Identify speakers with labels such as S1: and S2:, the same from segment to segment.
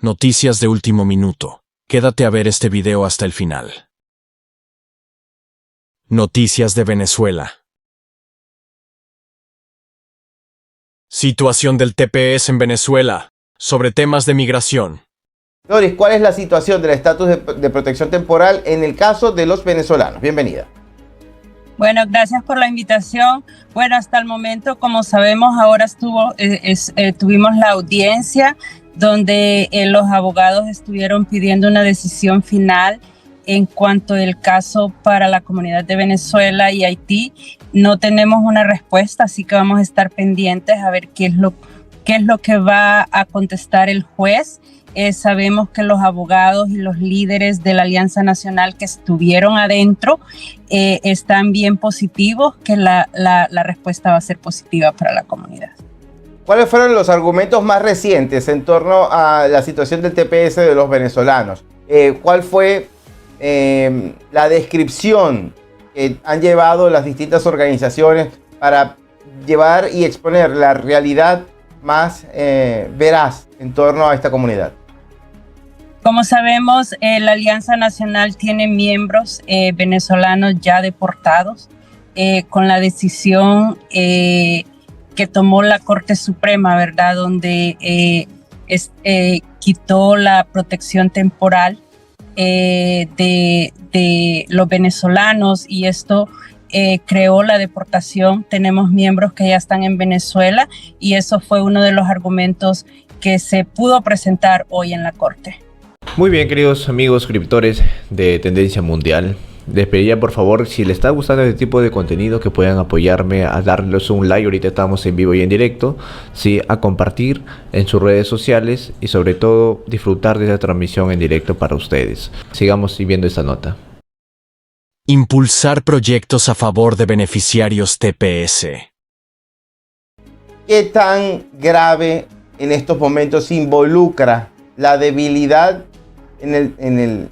S1: Noticias de último minuto. Quédate a ver este video hasta el final. Noticias de Venezuela. Situación del TPS en Venezuela. Sobre temas de migración.
S2: Doris, ¿cuál es la situación del estatus de protección temporal en el caso de los venezolanos? Bienvenida.
S3: Bueno, gracias por la invitación. Bueno, hasta el momento, como sabemos, ahora tuvimos la audiencia donde los abogados estuvieron pidiendo una decisión final en cuanto al caso para la comunidad de Venezuela y Haití. No tenemos una respuesta, así que vamos a estar pendientes a ver qué es lo que va a contestar el juez. Sabemos que los abogados y los líderes de la Alianza Nacional que estuvieron adentro están bien positivos, que la respuesta va a ser positiva para la comunidad.
S2: ¿Cuáles fueron los argumentos más recientes en torno a la situación del TPS de los venezolanos? ¿Cuál fue la descripción que han llevado las distintas organizaciones para llevar y exponer la realidad más veraz en torno a esta comunidad?
S3: Como sabemos, la Alianza Nacional tiene miembros venezolanos ya deportados con la decisión que tomó la Corte Suprema, ¿verdad? Donde quitó la protección temporal de los venezolanos y esto creó la deportación. Tenemos miembros que ya están en Venezuela y eso fue uno de los argumentos que se pudo presentar hoy en la Corte.
S4: Muy bien, queridos amigos suscriptores de Tendencia Mundial. Les pediría por favor, si les está gustando este tipo de contenido, que puedan apoyarme a darles un like. Ahorita estamos en vivo y en directo, ¿sí? A compartir en sus redes sociales y sobre todo disfrutar de esta transmisión en directo para ustedes. Sigamos viendo esta nota.
S1: Impulsar proyectos a favor de beneficiarios TPS.
S2: ¿Qué tan grave en estos momentos involucra la debilidad en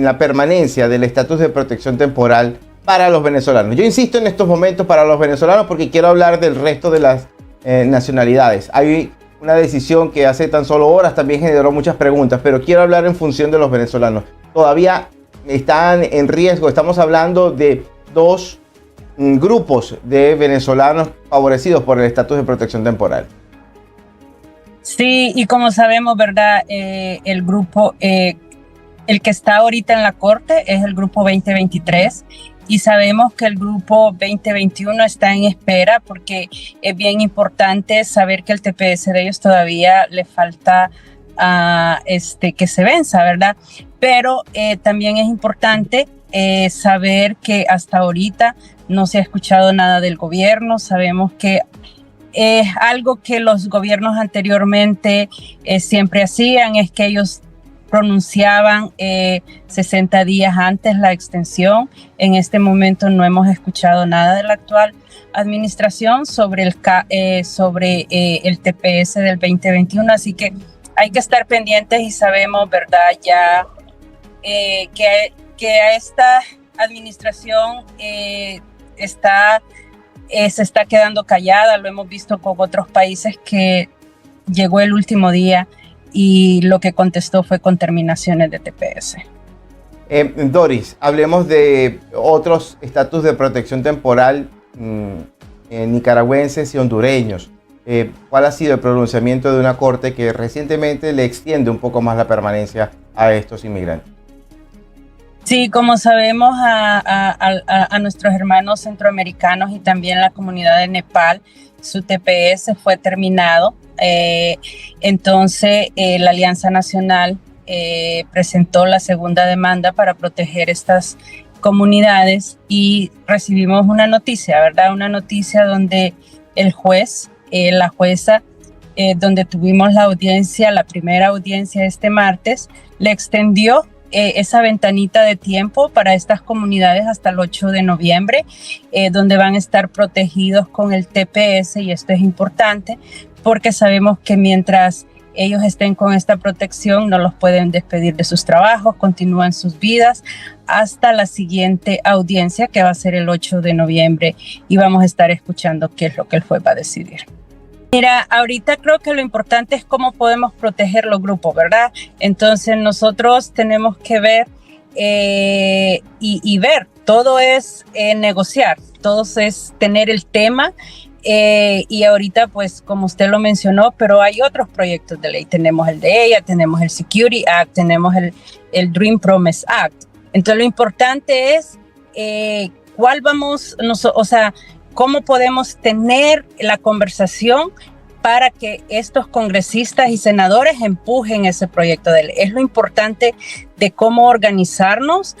S2: la permanencia del estatus de protección temporal para los venezolanos? Yo insisto en estos momentos para los venezolanos porque quiero hablar del resto de las nacionalidades. Hay una decisión que hace tan solo horas también generó muchas preguntas, pero quiero hablar en función de los venezolanos. Todavía están en riesgo. Estamos hablando de dos grupos de venezolanos favorecidos por el estatus de protección temporal.
S3: Sí, y como sabemos, ¿verdad? El grupo, el que está ahorita en la Corte es el grupo 2023 y sabemos que el grupo 2021 está en espera porque es bien importante saber que el TPS de ellos todavía le falta que se venza, ¿verdad? Pero también es importante saber que hasta ahorita no se ha escuchado nada del gobierno. Sabemos que algo que los gobiernos anteriormente siempre hacían es que ellos pronunciaban 60 días antes la extensión. En este momento no hemos escuchado nada de la actual administración sobre el TPS del 2021, así que hay que estar pendientes y sabemos, ¿verdad? Ya que a esta administración se está quedando callada. Lo hemos visto con otros países que llegó el último día y lo que contestó fue con terminaciones de TPS.
S2: Doris, hablemos de otros estatus de protección temporal nicaragüenses y hondureños. ¿Cuál ha sido el pronunciamiento de una corte que recientemente le extiende un poco más la permanencia a estos inmigrantes?
S3: Sí, como sabemos, a nuestros hermanos centroamericanos y también la comunidad de Nepal, su TPS fue terminado. Entonces, la Alianza Nacional presentó la segunda demanda para proteger estas comunidades y recibimos una noticia, ¿verdad? Una noticia donde el juez, la jueza, donde tuvimos la audiencia, la primera audiencia este martes, le extendió esa ventanita de tiempo para estas comunidades hasta el 8 de noviembre, donde van a estar protegidos con el TPS, y esto es importante porque sabemos que mientras ellos estén con esta protección no los pueden despedir de sus trabajos, continúan sus vidas hasta la siguiente audiencia, que va a ser el 8 de noviembre, y vamos a estar escuchando qué es lo que el juez va a decidir. Mira, ahorita creo que lo importante es cómo podemos proteger los grupos, ¿verdad? Entonces nosotros tenemos que ver y ver, todo es negociar, todo es tener el tema y ahorita pues como usted lo mencionó, pero hay otros proyectos de ley, tenemos el de ella, tenemos el Security Act, tenemos el Dream Promise Act. Entonces lo importante es cómo podemos tener la conversación para que estos congresistas y senadores empujen ese proyecto de ley. Es lo importante de cómo organizarnos,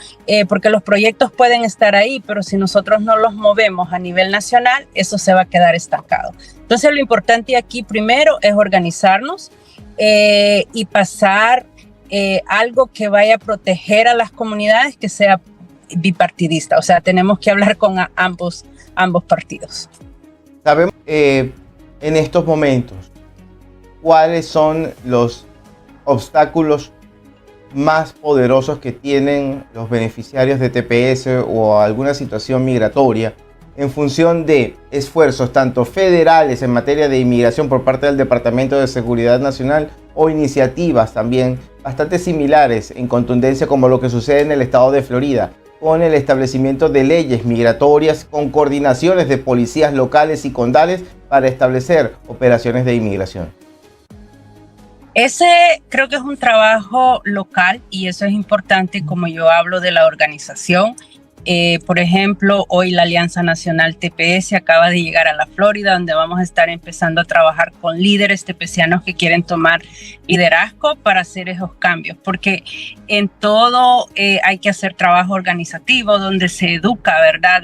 S3: porque los proyectos pueden estar ahí, pero si nosotros no los movemos a nivel nacional, eso se va a quedar estancado. Entonces lo importante aquí primero es organizarnos y pasar algo que vaya a proteger a las comunidades, que sea bipartidista. O sea, tenemos que hablar con ambos partidos.
S2: Sabemos en estos momentos cuáles son los obstáculos más poderosos que tienen los beneficiarios de TPS o alguna situación migratoria en función de esfuerzos tanto federales en materia de inmigración por parte del Departamento de Seguridad Nacional o iniciativas también bastante similares en contundencia como lo que sucede en el estado de Florida, con el establecimiento de leyes migratorias, con coordinaciones de policías locales y condales para establecer operaciones de inmigración.
S3: Ese creo que es un trabajo local y eso es importante, como yo hablo de la organización. Por ejemplo, hoy la Alianza Nacional TPS acaba de llegar a la Florida, donde vamos a estar empezando a trabajar con líderes tepecianos que quieren tomar liderazgo para hacer esos cambios, porque en todo hay que hacer trabajo organizativo, donde se educa, ¿verdad?,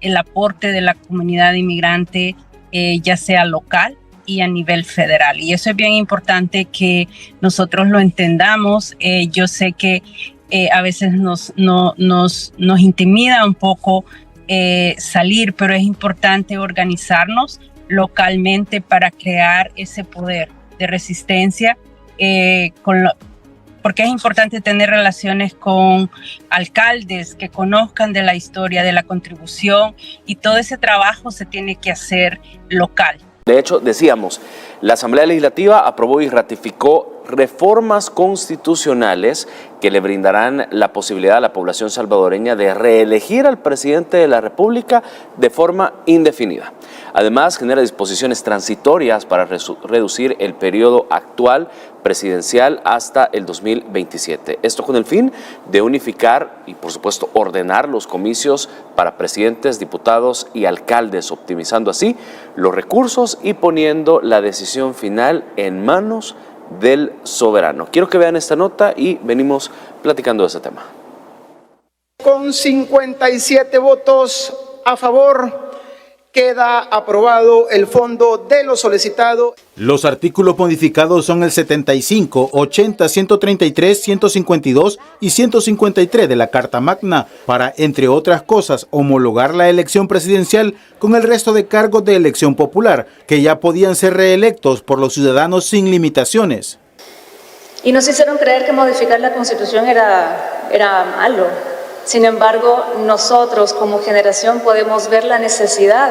S3: el aporte de la comunidad inmigrante, ya sea local y a nivel federal. Y eso es bien importante que nosotros lo entendamos. Yo sé que a veces nos intimida un poco salir, pero es importante organizarnos localmente para crear ese poder de resistencia, porque es importante tener relaciones con alcaldes que conozcan de la historia, de la contribución, y todo ese trabajo se tiene que hacer local.
S5: De hecho, decíamos, la Asamblea Legislativa aprobó y ratificó reformas constitucionales que le brindarán la posibilidad a la población salvadoreña de reelegir al presidente de la República de forma indefinida. Además, genera disposiciones transitorias para reducir el periodo actual presidencial hasta el 2027. Esto con el fin de unificar y, por supuesto, ordenar los comicios para presidentes, diputados y alcaldes, optimizando así los recursos y poniendo la decisión final en manos del soberano. Quiero que vean esta nota y venimos platicando de ese tema.
S6: Con 57 votos a favor, queda aprobado el fondo de lo solicitado.
S7: Los artículos modificados son el 75, 80, 133, 152 y 153 de la Carta Magna para, entre otras cosas, homologar la elección presidencial con el resto de cargos de elección popular, que ya podían ser reelectos por los ciudadanos sin limitaciones.
S8: Y nos hicieron creer que modificar la Constitución era malo. Sin embargo, nosotros como generación podemos ver la necesidad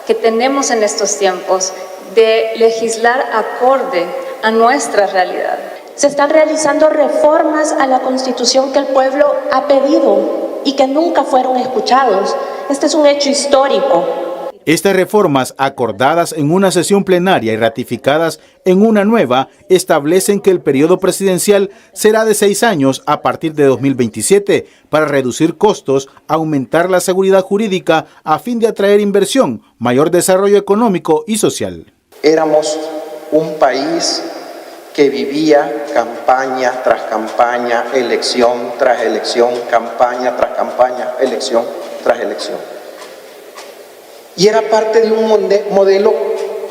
S8: que tenemos en estos tiempos de legislar acorde a nuestra realidad.
S9: Se están realizando reformas a la Constitución que el pueblo ha pedido y que nunca fueron escuchados. Este es un hecho histórico.
S7: Estas reformas, acordadas en una sesión plenaria y ratificadas en una nueva, establecen que el periodo presidencial será de 6 años a partir de 2027 para reducir costos, aumentar la seguridad jurídica a fin de atraer inversión, mayor desarrollo económico y social.
S6: Éramos un país que vivía campaña tras campaña, elección tras elección, campaña tras campaña, elección tras elección. Y era parte de un modelo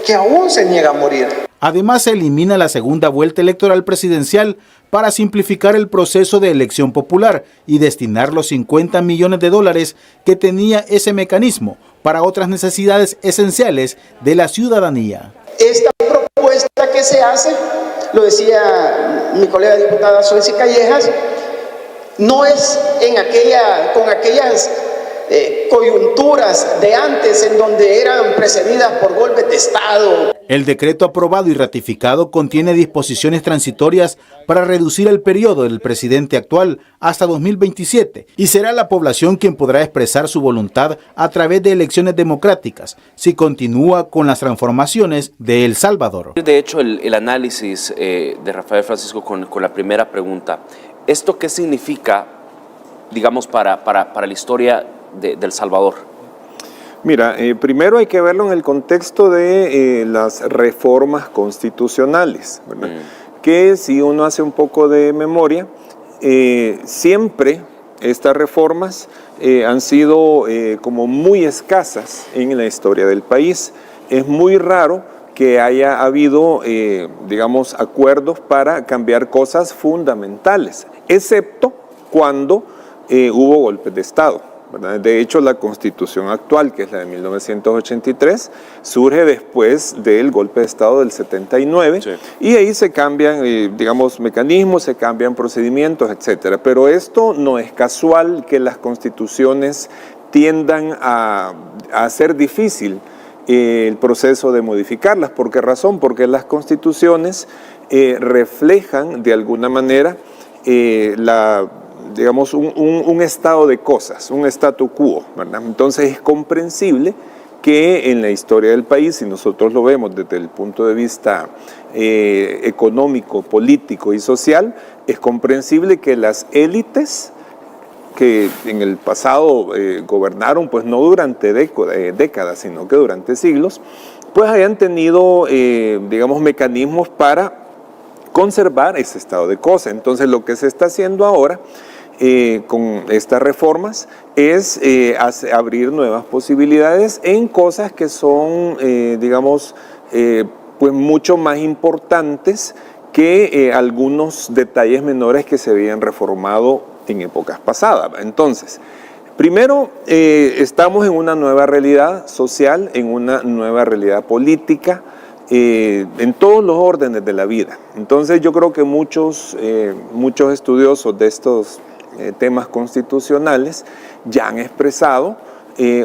S6: que aún se niega a morir.
S7: Además, se elimina la segunda vuelta electoral presidencial para simplificar el proceso de elección popular y destinar los $50 millones que tenía ese mecanismo para otras necesidades esenciales de la ciudadanía.
S6: Esta propuesta que se hace, lo decía mi colega diputada Suecia Callejas, no es con aquellas coyunturas de antes en donde eran precedidas por golpes de Estado.
S7: El decreto aprobado y ratificado contiene disposiciones transitorias para reducir el periodo del presidente actual hasta 2027 y será la población quien podrá expresar su voluntad a través de elecciones democráticas si continúa con las transformaciones de El Salvador.
S5: De hecho, el análisis de Rafael Francisco con la primera pregunta, ¿esto qué significa, digamos, para la historia de El Salvador?
S10: Mira, primero hay que verlo en el contexto de las reformas constitucionales, ¿verdad? Que si uno hace un poco de memoria, siempre estas reformas han sido como muy escasas en la historia del país. Es muy raro que haya habido, digamos, acuerdos para cambiar cosas fundamentales, excepto cuando hubo golpes de Estado, ¿verdad? De hecho, la Constitución actual, que es la de 1983, surge después del golpe de Estado del 79, sí. Y ahí se cambian, digamos, mecanismos, se cambian procedimientos, etcétera. Pero esto no es casual que las constituciones tiendan a hacer difícil el proceso de modificarlas. ¿Por qué razón? Porque las constituciones reflejan de alguna manera digamos, un estado de cosas, un statu quo, ¿verdad? Entonces es comprensible que en la historia del país, si nosotros lo vemos desde el punto de vista económico, político y social, es comprensible que las élites que en el pasado gobernaron, pues no durante décadas, sino que durante siglos, pues hayan tenido, digamos, mecanismos para conservar ese estado de cosas. Entonces lo que se está haciendo ahora con estas reformas es abrir nuevas posibilidades en cosas que son, digamos, pues mucho más importantes que algunos detalles menores que se habían reformado en épocas pasadas. Entonces, primero, estamos en una nueva realidad social, en una nueva realidad política, en todos los órdenes de la vida. Entonces yo creo que muchos estudiosos de estos temas constitucionales ya han expresado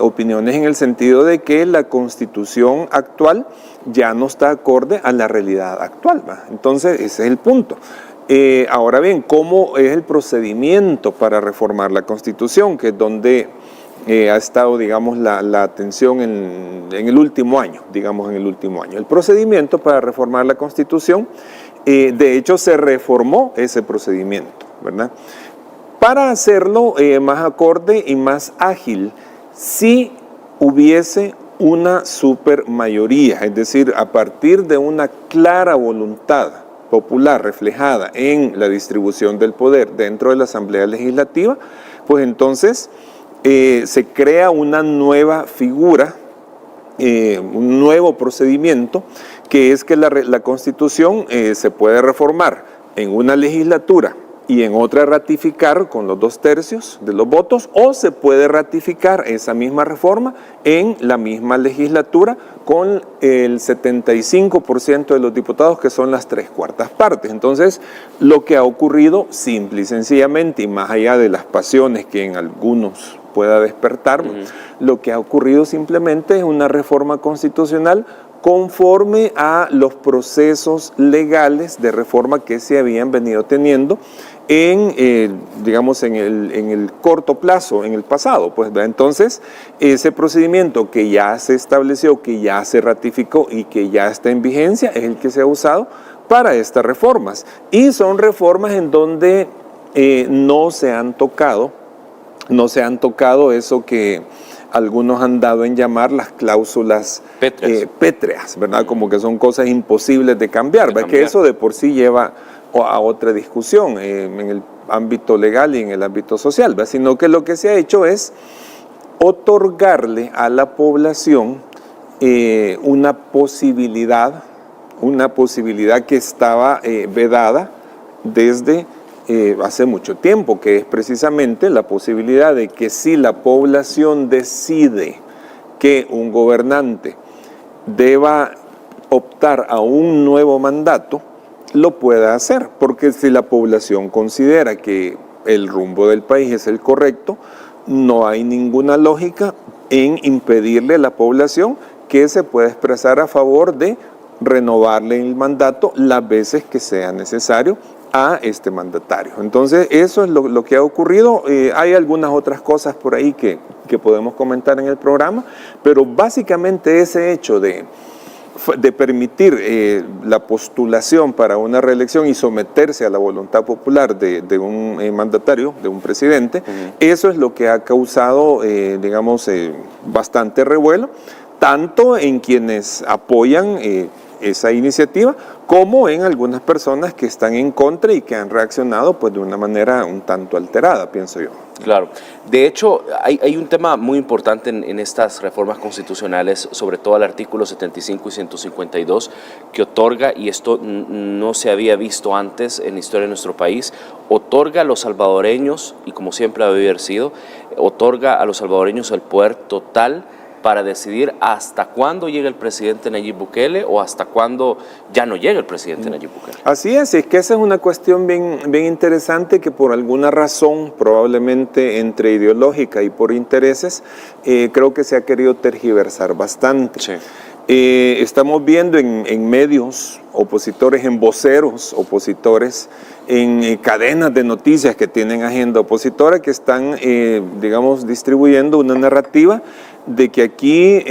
S10: opiniones en el sentido de que la Constitución actual ya no está acorde a la realidad actual, ¿va? Entonces ese es el punto. Ahora bien, ¿cómo es el procedimiento para reformar la Constitución? Que es donde ha estado, digamos, la atención en el último año, digamos, en el último año. El procedimiento para reformar la Constitución, de hecho, se reformó ese procedimiento, ¿verdad? Para hacerlo más acorde y más ágil, si hubiese una supermayoría, es decir, a partir de una clara voluntad popular reflejada en la distribución del poder dentro de la Asamblea Legislativa, pues entonces se crea una nueva figura, un nuevo procedimiento, que es que la Constitución se puede reformar en una legislatura y en otra ratificar con los 2/3 de los votos, o se puede ratificar esa misma reforma en la misma legislatura con el 75% de los diputados, que son las 3/4 partes. Entonces, lo que ha ocurrido simple y sencillamente, y más allá de las pasiones que en algunos pueda despertar, lo que ha ocurrido simplemente es una reforma constitucional conforme a los procesos legales de reforma que se habían venido teniendo digamos, en el corto plazo, en el pasado. Pues, entonces, ese procedimiento que ya se estableció, que ya se ratificó y que ya está en vigencia, es el que se ha usado para estas reformas. Y son reformas en donde no se han tocado eso que algunos han dado en llamar las cláusulas pétreas, ¿verdad? Como que son cosas imposibles de cambiar, ¿verdad? Que eso de por sí lleva a otra discusión en el ámbito legal y en el ámbito social, ¿verdad? Sino que lo que se ha hecho es otorgarle a la población una posibilidad que estaba vedada desde hace mucho tiempo, que es precisamente la posibilidad de que si la población decide que un gobernante deba optar a un nuevo mandato, lo pueda hacer, porque si la población considera que el rumbo del país es el correcto, pues entonces ese gobernante puede optar a un nuevo mandato. Entonces, lo que se ha hecho es otorgarle a la población una posibilidad que estaba vedada desde hace mucho tiempo, que es precisamente la posibilidad de que si la población decide que un gobernante deba optar a un nuevo mandato, lo pueda hacer, porque si la población considera que el rumbo del país es el correcto, no hay ninguna lógica en impedirle a la población que se pueda expresar a favor de renovarle el mandato las veces que sea necesario a este mandatario. Entonces, eso es lo que ha ocurrido. Hay algunas otras cosas por ahí que podemos comentar en el programa, pero básicamente ese hecho de permitir la postulación para una reelección y someterse a la voluntad popular de un mandatario, de un presidente, eso es lo que ha causado, digamos, bastante revuelo, tanto en quienes apoyan esa iniciativa, como en algunas personas que están en contra y que han reaccionado pues de una manera un tanto alterada, pienso yo.
S5: Claro. De hecho, hay un tema muy importante en estas reformas constitucionales, sobre todo el artículo 75 y 152, que otorga, y esto no se había visto antes en la historia de nuestro país, otorga a los salvadoreños, y como siempre ha haber sido, otorga a los salvadoreños el poder total para decidir hasta cuándo llega el presidente Nayib Bukele o hasta cuándo ya no llega el presidente Nayib Bukele.
S10: Así es que esa es una cuestión bien interesante que por alguna razón, probablemente entre ideológica y por intereses, creo que se ha querido tergiversar bastante. Sí. Estamos viendo en medios opositores, en voceros opositores, en cadenas de noticias que tienen agenda opositora, que están, digamos, distribuyendo una narrativa de que aquí,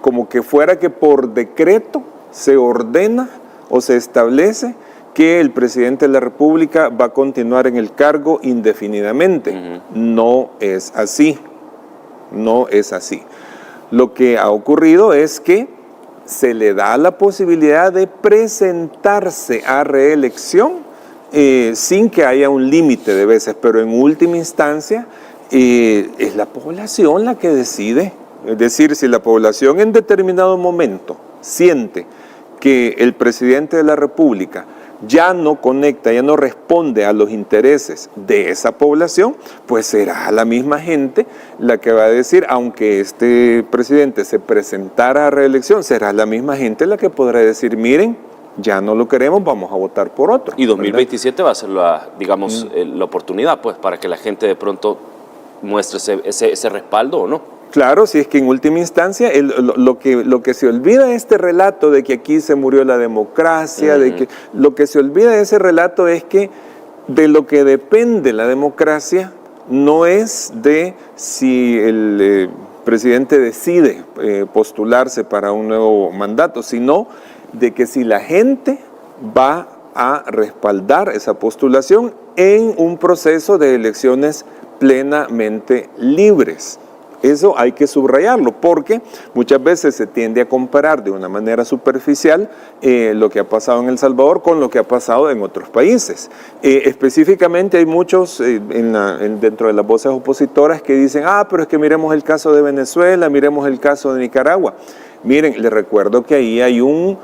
S10: como que fuera que por decreto se ordena o se establece que el presidente de la República va a continuar en el cargo indefinidamente. No es así, no es así. Lo que ha ocurrido es que se le da la posibilidad de presentarse a reelección sin que haya un límite de veces, pero en última instancia es la población la que decide. Es decir, si la población en determinado momento siente que el presidente de la República ya no conecta, ya no responde a los intereses de esa población, pues será la misma gente la que va a decir, aunque este presidente se presentara a reelección, será la misma gente la que podrá decir, miren, ya no lo queremos, vamos a votar por otro.
S5: Y 2027 ¿verdad? Va a ser la oportunidad, pues, para que la gente de pronto muestre ese respaldo o no.
S10: Claro, si es que en última instancia lo que se olvida de este relato de que aquí se murió la democracia, de que lo que se olvida de ese relato es que de lo que depende la democracia no es de si el presidente decide postularse para un nuevo mandato, sino de que si la gente va a respaldar esa postulación en un proceso de elecciones plenamente libres. Eso hay que subrayarlo porque muchas veces se tiende a comparar de una manera superficial lo que ha pasado en El Salvador con lo que ha pasado en otros países. Específicamente hay muchos dentro de las voces opositoras que dicen, pero es que miremos el caso de Venezuela, miremos el caso de Nicaragua. Miren, les recuerdo que ahí hay un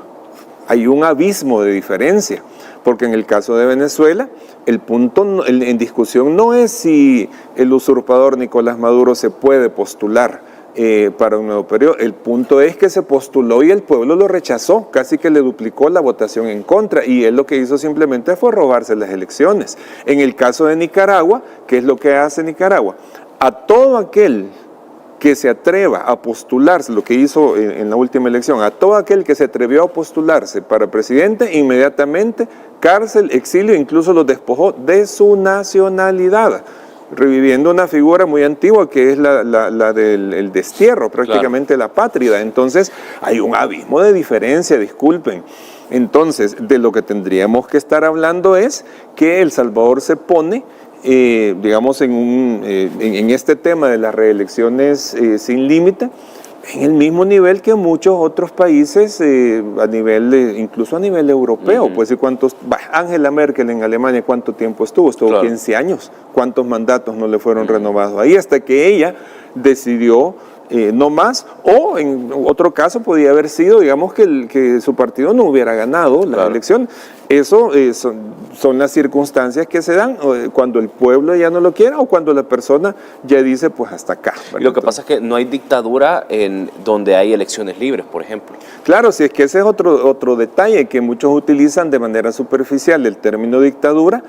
S10: abismo de diferencia, porque en el caso de Venezuela, el punto en discusión no es si el usurpador Nicolás Maduro se puede postular para un nuevo periodo. El punto es que se postuló y el pueblo lo rechazó, casi que le duplicó la votación en contra, y él lo que hizo simplemente fue robarse las elecciones. En el caso de Nicaragua, ¿qué es lo que hace Nicaragua? A todo aquel que se atreva a postularse, lo que hizo en la última elección, a todo aquel que se atrevió a postularse para presidente, inmediatamente cárcel, exilio, incluso los despojó de su nacionalidad, reviviendo una figura muy antigua que es la del destierro, prácticamente la pátrida. Entonces hay un abismo de diferencia, disculpen. Entonces, de lo que tendríamos que estar hablando es que El Salvador se pone digamos, en este tema de las reelecciones sin límite, en el mismo nivel que muchos otros países, incluso a nivel europeo. Pues, ¿y cuántos? Angela Merkel en Alemania, ¿cuánto tiempo estuvo? Estuvo 15 años. ¿Cuántos mandatos no le fueron renovados ahí? Hasta que ella decidió no más, o en otro caso podía haber sido, digamos, que su partido no hubiera ganado la elección. Eso son las circunstancias que se dan cuando el pueblo ya no lo quiera o cuando la persona ya dice, pues hasta acá.
S5: Lo que pasa es que no hay dictadura en donde hay elecciones libres, por ejemplo.
S10: Claro, si es que ese es otro detalle que muchos utilizan de manera superficial el término dictadura,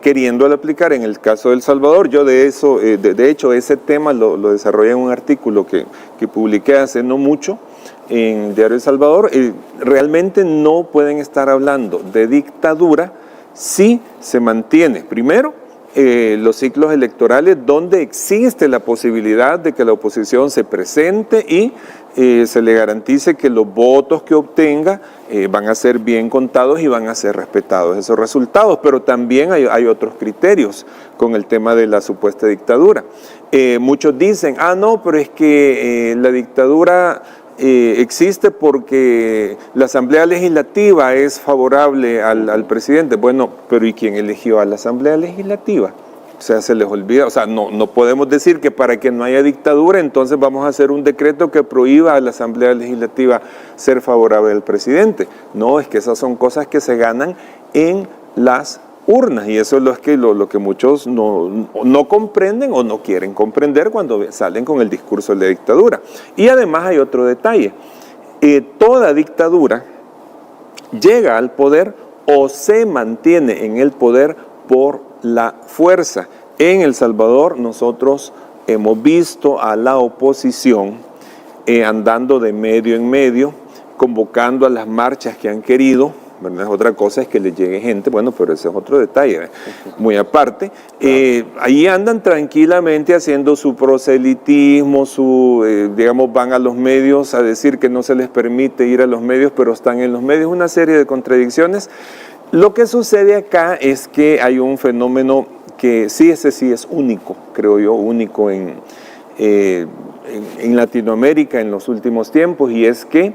S10: queriéndolo aplicar en el caso de El Salvador. Yo de eso, de hecho, ese tema lo desarrollé en un artículo que publiqué hace no mucho en Diario El Salvador. Realmente no pueden estar hablando de dictadura si se mantiene, primero, los ciclos electorales donde existe la posibilidad de que la oposición se presente y se le garantice que los votos que obtenga van a ser bien contados y van a ser respetados esos resultados. Pero también hay otros criterios con el tema de la supuesta dictadura. Muchos dicen, no, pero es que la dictadura existe porque la Asamblea Legislativa es favorable al presidente. Bueno, pero ¿y quién eligió a la Asamblea Legislativa? O sea, se les olvida, o sea, no podemos decir que para que no haya dictadura, entonces vamos a hacer un decreto que prohíba a la Asamblea Legislativa ser favorable al presidente. No, es que esas son cosas que se ganan en las urnas, y eso es lo que muchos no comprenden o no quieren comprender cuando salen con el discurso de la dictadura. Y además hay otro detalle: toda dictadura llega al poder o se mantiene en el poder por la fuerza. En El Salvador nosotros hemos visto a la oposición andando de medio en medio, convocando a las marchas que han querido, ¿verdad? Otra cosa es que les llegue gente, bueno, pero ese es otro detalle, ¿verdad? Muy aparte. Ahí andan tranquilamente haciendo su proselitismo, digamos, van a los medios a decir que no se les permite ir a los medios, pero están en los medios, una serie de contradicciones. Lo que sucede acá es que hay un fenómeno que ese sí es único, creo yo, único en Latinoamérica en los últimos tiempos, y es que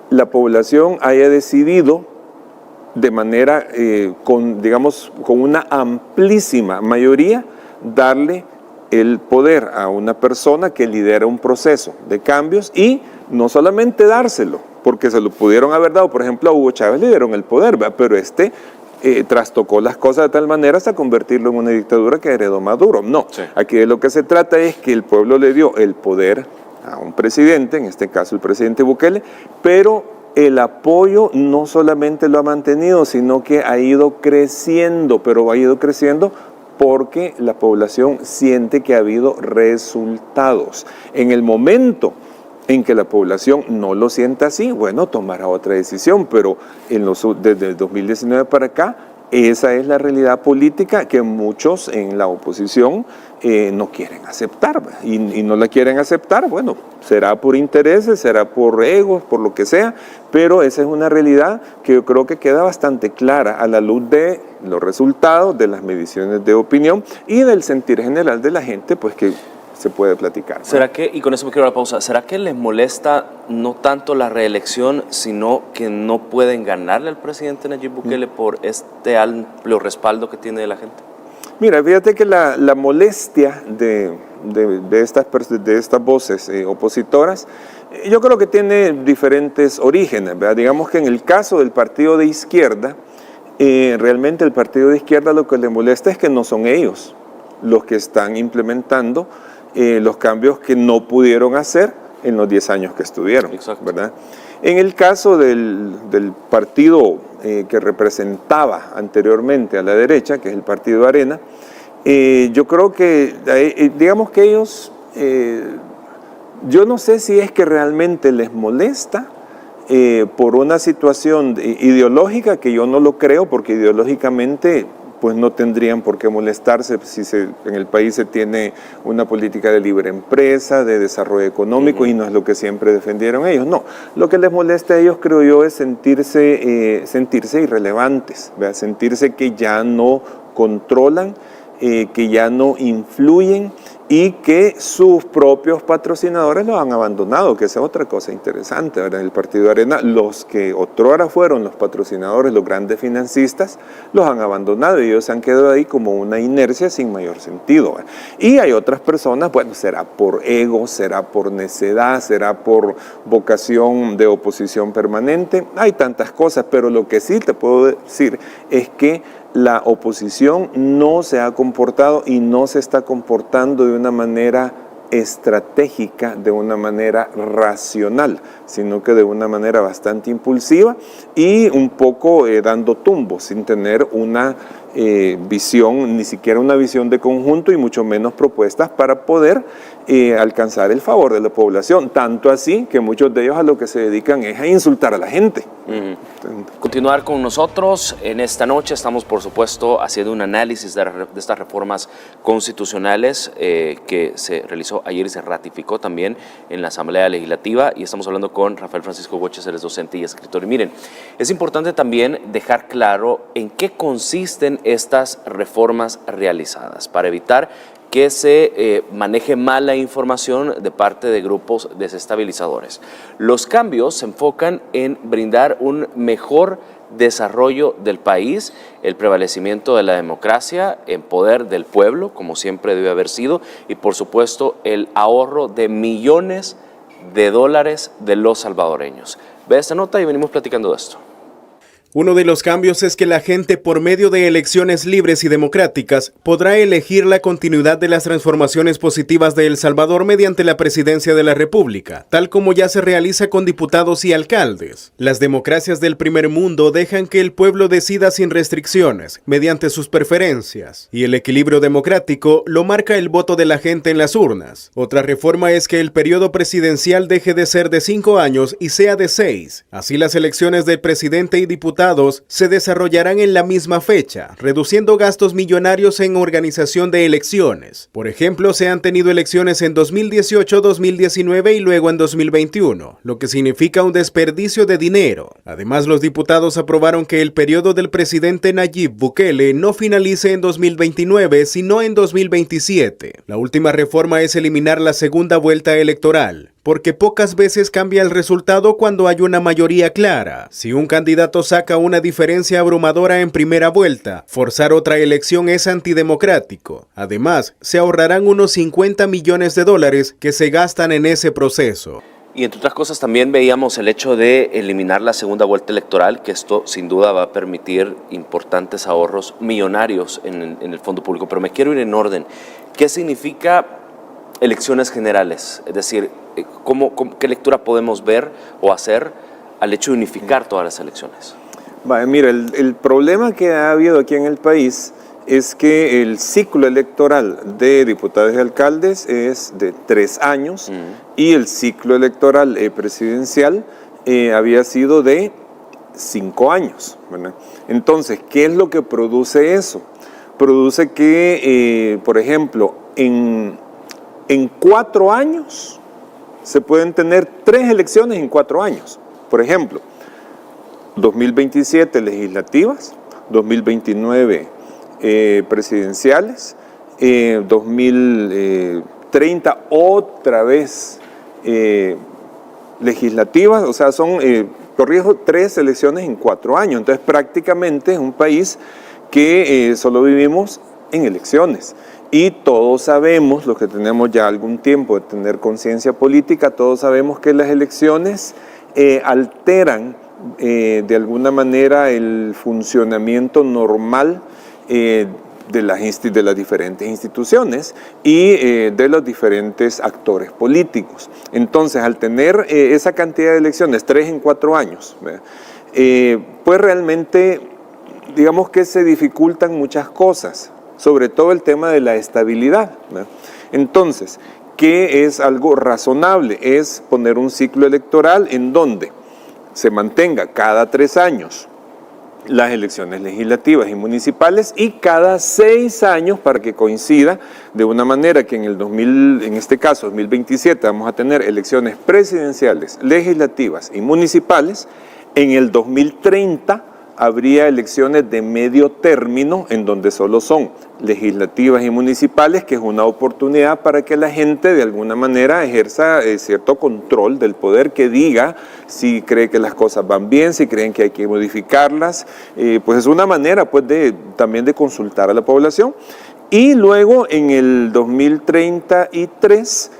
S10: la población haya decidido de manera, con una amplísima mayoría, darle el poder a una persona que lidera un proceso de cambios, y no solamente dárselo, porque se lo pudieron haber dado, por ejemplo, a Hugo Chávez le dieron el poder, ¿verdad? Pero trastocó las cosas de tal manera hasta convertirlo en una dictadura que heredó Maduro. No, sí. Aquí de lo que se trata es que el pueblo le dio el poder a un presidente, en este caso el presidente Bukele, pero el apoyo no solamente lo ha mantenido, sino que ha ido creciendo, pero ha ido creciendo porque la población siente que ha habido resultados. En el momento en que la población no lo sienta así, bueno, tomará otra decisión, pero desde el 2019 para acá, esa es la realidad política que muchos en la oposición no quieren aceptar, y no la quieren aceptar, bueno, será por intereses, será por egos, por lo que sea, pero esa es una realidad que yo creo que queda bastante clara a la luz de los resultados, de las mediciones de opinión y del sentir general de la gente, pues que se puede platicar, ¿no?
S5: ¿Será que, y con eso me quiero la pausa, será que les molesta no tanto la reelección, sino que no pueden ganarle al presidente Nayib Bukele por este amplio respaldo que tiene de la gente?
S10: Mira, fíjate que la molestia de estas voces opositoras, yo creo que tiene diferentes orígenes, ¿verdad? Digamos que en el caso del partido de izquierda, realmente el partido de izquierda lo que le molesta es que no son ellos los que están implementando los cambios que no pudieron hacer en los 10 años que estuvieron, ¿verdad? En el caso del partido que representaba anteriormente a la derecha, que es el partido Arena, yo creo que, digamos que ellos, yo no sé si es que realmente les molesta por una situación ideológica, que yo no lo creo, porque ideológicamente pues no tendrían por qué molestarse si en el país se tiene una política de libre empresa, de desarrollo económico, y no es lo que siempre defendieron ellos. No, lo que les molesta a ellos, creo yo, es sentirse irrelevantes, ¿verdad? Sentirse que ya no controlan, que ya no influyen, y que sus propios patrocinadores los han abandonado, que esa es otra cosa interesante, ¿verdad? En el Partido Arena, los que otrora fueron los patrocinadores, los grandes financistas, los han abandonado, y ellos se han quedado ahí como una inercia sin mayor sentido, ¿verdad? Y hay otras personas, bueno, será por ego, será por necedad, será por vocación de oposición permanente, hay tantas cosas, pero lo que sí te puedo decir es que la oposición no se ha comportado y no se está comportando de una manera estratégica, de una manera racional, sino que de una manera bastante impulsiva y un poco dando tumbos, sin tener una visión, ni siquiera una visión de conjunto y mucho menos propuestas para poder alcanzar el favor de la población. Tanto así que muchos de ellos a lo que se dedican es a insultar a la gente.
S5: Continuar con nosotros en esta noche. Estamos, por supuesto, haciendo un análisis de estas reformas constitucionales que se realizó ayer y se ratificó también en la Asamblea Legislativa, y estamos hablando con Rafael Francisco Goches, él es docente y escritor. Y miren, es importante también dejar claro en qué consisten estas reformas realizadas para evitar que se maneje mala información de parte de grupos desestabilizadores. Los cambios se enfocan en brindar un mejor desarrollo del país, el prevalecimiento de la democracia en poder del pueblo, como siempre debe haber sido, y por supuesto el ahorro de millones de dólares de los salvadoreños. Ve esta nota y venimos platicando de esto.
S11: Uno de los cambios es que la gente, por medio de elecciones libres y democráticas, podrá elegir la continuidad de las transformaciones positivas de El Salvador mediante la presidencia de la República, tal como ya se realiza con diputados y alcaldes. Las democracias del primer mundo dejan que el pueblo decida sin restricciones, mediante sus preferencias, y el equilibrio democrático lo marca el voto de la gente en las urnas. Otra reforma es que el periodo presidencial deje de ser de 5 años y sea de 6. Así las elecciones del presidente y diputados se desarrollarán en la misma fecha, reduciendo gastos millonarios en organización de elecciones. Por ejemplo, se han tenido elecciones en 2018, 2019 y luego en 2021, lo que significa un desperdicio de dinero. Además, los diputados aprobaron que el periodo del presidente Nayib Bukele no finalice en 2029, sino en 2027. La última reforma es eliminar la segunda vuelta electoral, porque pocas veces cambia el resultado cuando hay una mayoría clara. Si un candidato saca una diferencia abrumadora en primera vuelta, forzar otra elección es antidemocrático. Además, se ahorrarán unos 50 millones de dólares que se gastan en ese proceso.
S5: Y entre otras cosas también veíamos el hecho de eliminar la segunda vuelta electoral, que esto sin duda va a permitir importantes ahorros millonarios en el fondo público. Pero me quiero ir en orden. ¿Qué significa elecciones generales? Es decir, ¿qué lectura podemos ver o hacer al hecho de unificar todas las elecciones?
S10: Mira, el problema que ha habido aquí en el país es que el ciclo electoral de diputados y alcaldes es de 3 años y el ciclo electoral presidencial había sido de 5 años, ¿verdad? Entonces, ¿qué es lo que produce eso? Produce que, por ejemplo, en 4 años se pueden tener 3 elecciones en 4 años. Por ejemplo, 2027 legislativas, 2029 presidenciales, 2030 otra vez legislativas, o sea, son, 3 elecciones en 4 años. Entonces, prácticamente es un país que solo vivimos en elecciones. Y todos sabemos, los que tenemos ya algún tiempo de tener conciencia política, todos sabemos que las elecciones alteran de alguna manera el funcionamiento normal de las diferentes instituciones y de los diferentes actores políticos. Entonces, al tener esa cantidad de elecciones, 3 en 4 años, pues realmente, digamos que se dificultan muchas cosas, sobre todo el tema de la estabilidad, ¿no? Entonces, ¿qué es algo razonable? Es poner un ciclo electoral en donde se mantenga cada 3 años las elecciones legislativas y municipales y cada 6 años para que coincida de una manera que en este caso 2027 vamos a tener elecciones presidenciales, legislativas y municipales. En el 2030 habría elecciones de medio término en donde solo son legislativas y municipales, que es una oportunidad para que la gente de alguna manera ejerza cierto control del poder, que diga si cree que las cosas van bien, si creen que hay que modificarlas, pues es una manera pues también de consultar a la población. Y luego en el 2033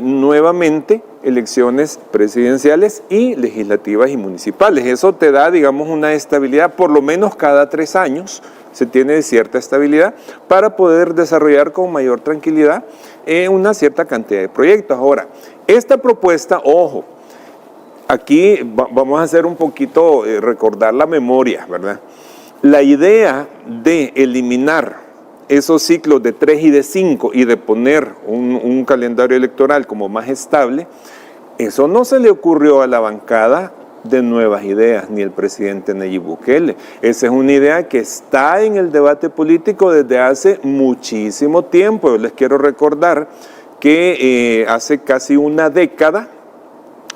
S10: nuevamente elecciones presidenciales y legislativas y municipales. Eso te da, digamos, una estabilidad, por lo menos cada 3 años se tiene cierta estabilidad para poder desarrollar con mayor tranquilidad una cierta cantidad de proyectos. Ahora, esta propuesta, ojo, aquí vamos a hacer un poquito, recordar la memoria, ¿verdad? La idea de eliminar esos ciclos de 3 y de 5 y de poner un calendario electoral como más estable, eso no se le ocurrió a la bancada de Nuevas Ideas ni el presidente Nayib Bukele. Esa es una idea que está en el debate político desde hace muchísimo tiempo. Yo les quiero recordar que hace casi una década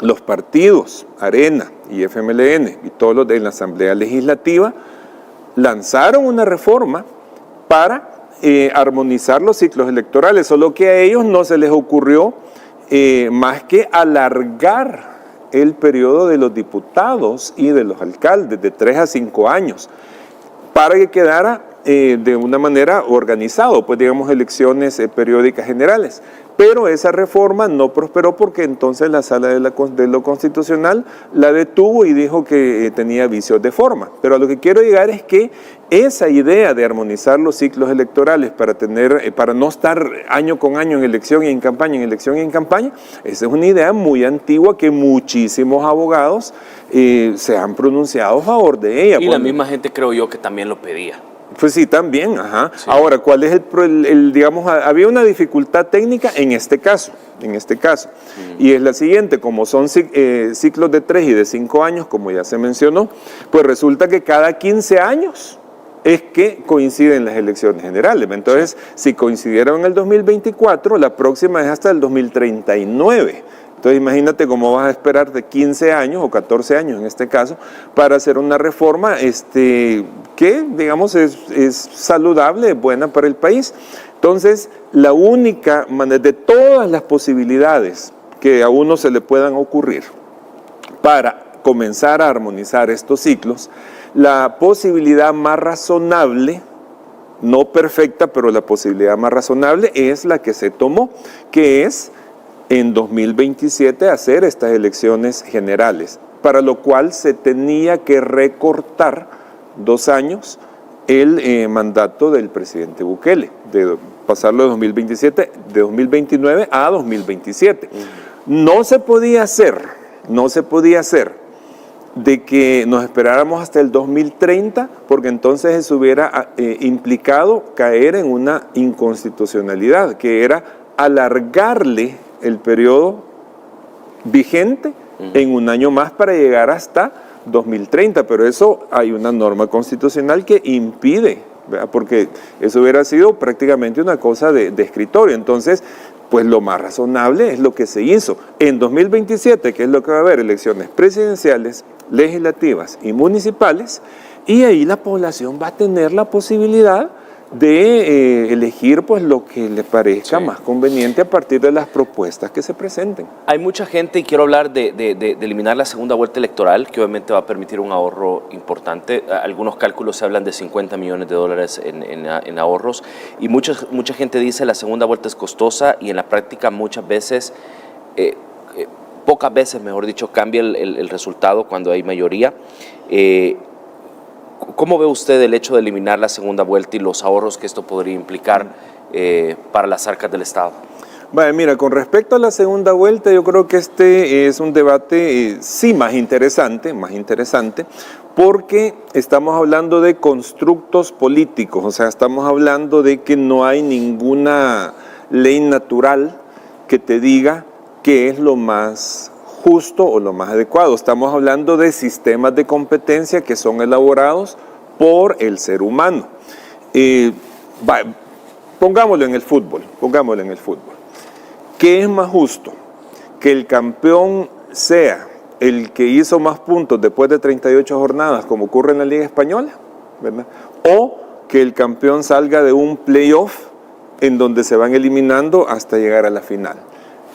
S10: los partidos Arena y FMLN y todos los de la Asamblea Legislativa lanzaron una reforma para armonizar los ciclos electorales, solo que a ellos no se les ocurrió más que alargar el periodo de los diputados y de los alcaldes de 3 a 5 años para que quedara de una manera organizado, pues digamos elecciones periódicas generales. Pero esa reforma no prosperó porque entonces la Sala de lo Constitucional la detuvo y dijo que tenía vicios de forma. Pero a lo que quiero llegar es que esa idea de armonizar los ciclos electorales para no estar año con año en elección y en campaña, esa es una idea muy antigua que muchísimos abogados se han pronunciado a favor de ella.
S5: Y la misma gente creo yo que también lo pedía.
S10: Pues sí, también, ajá.
S5: Sí.
S10: Ahora, ¿cuál es digamos, había una dificultad técnica en este caso, y es la siguiente: como son ciclos de 3 y de 5 años, como ya se mencionó, pues resulta que cada 15 años es que coinciden las elecciones generales. Entonces, si coincidieron en el 2024, la próxima es hasta el 2039. Entonces imagínate cómo vas a esperar de 15 años o 14 años en este caso para hacer una reforma que digamos es saludable, es buena para el país. Entonces la única manera de todas las posibilidades que a uno se le puedan ocurrir para comenzar a armonizar estos ciclos, la posibilidad más razonable, no perfecta, pero la posibilidad más razonable es la que se tomó, que es en 2027 hacer estas elecciones generales, para lo cual se tenía que recortar 2 años el mandato del presidente Bukele, de pasarlo de 2029 a 2027. No se podía hacer de que nos esperáramos hasta el 2030, porque entonces eso hubiera implicado caer en una inconstitucionalidad, que era alargarle el periodo vigente en un año más para llegar hasta 2030, pero eso hay una norma constitucional que impide, ¿verdad? Porque eso hubiera sido prácticamente una cosa de escritorio. Entonces, pues lo más razonable es lo que se hizo. En 2027, que es lo que va a haber, elecciones presidenciales, legislativas y municipales, y ahí la población va a tener la posibilidad de elegir pues lo que le parezca más conveniente a partir de las propuestas que se presenten.
S5: Hay mucha gente, y quiero hablar de eliminar la segunda vuelta electoral, que obviamente va a permitir un ahorro importante. Algunos cálculos se hablan de $50 millones en ahorros, y mucha gente dice la segunda vuelta es costosa, y en la práctica muchas veces, pocas veces mejor dicho, cambia el resultado cuando hay mayoría. ¿Cómo ve usted el hecho de eliminar la segunda vuelta y los ahorros que esto podría implicar para las arcas del Estado?
S10: Vale, mira, con respecto a la segunda vuelta, yo creo que este es un debate sí más interesante, porque estamos hablando de constructos políticos, o sea, estamos hablando de que no hay ninguna ley natural que te diga qué es lo más justo o lo más adecuado. Estamos hablando de sistemas de competencia que son elaborados por el ser humano. Pongámoslo en el fútbol. ¿Qué es más justo? ¿Que el campeón sea el que hizo más puntos después de 38 jornadas, como ocurre en la Liga Española, ¿verdad? ¿O que el campeón salga de un playoff en donde se van eliminando hasta llegar a la final,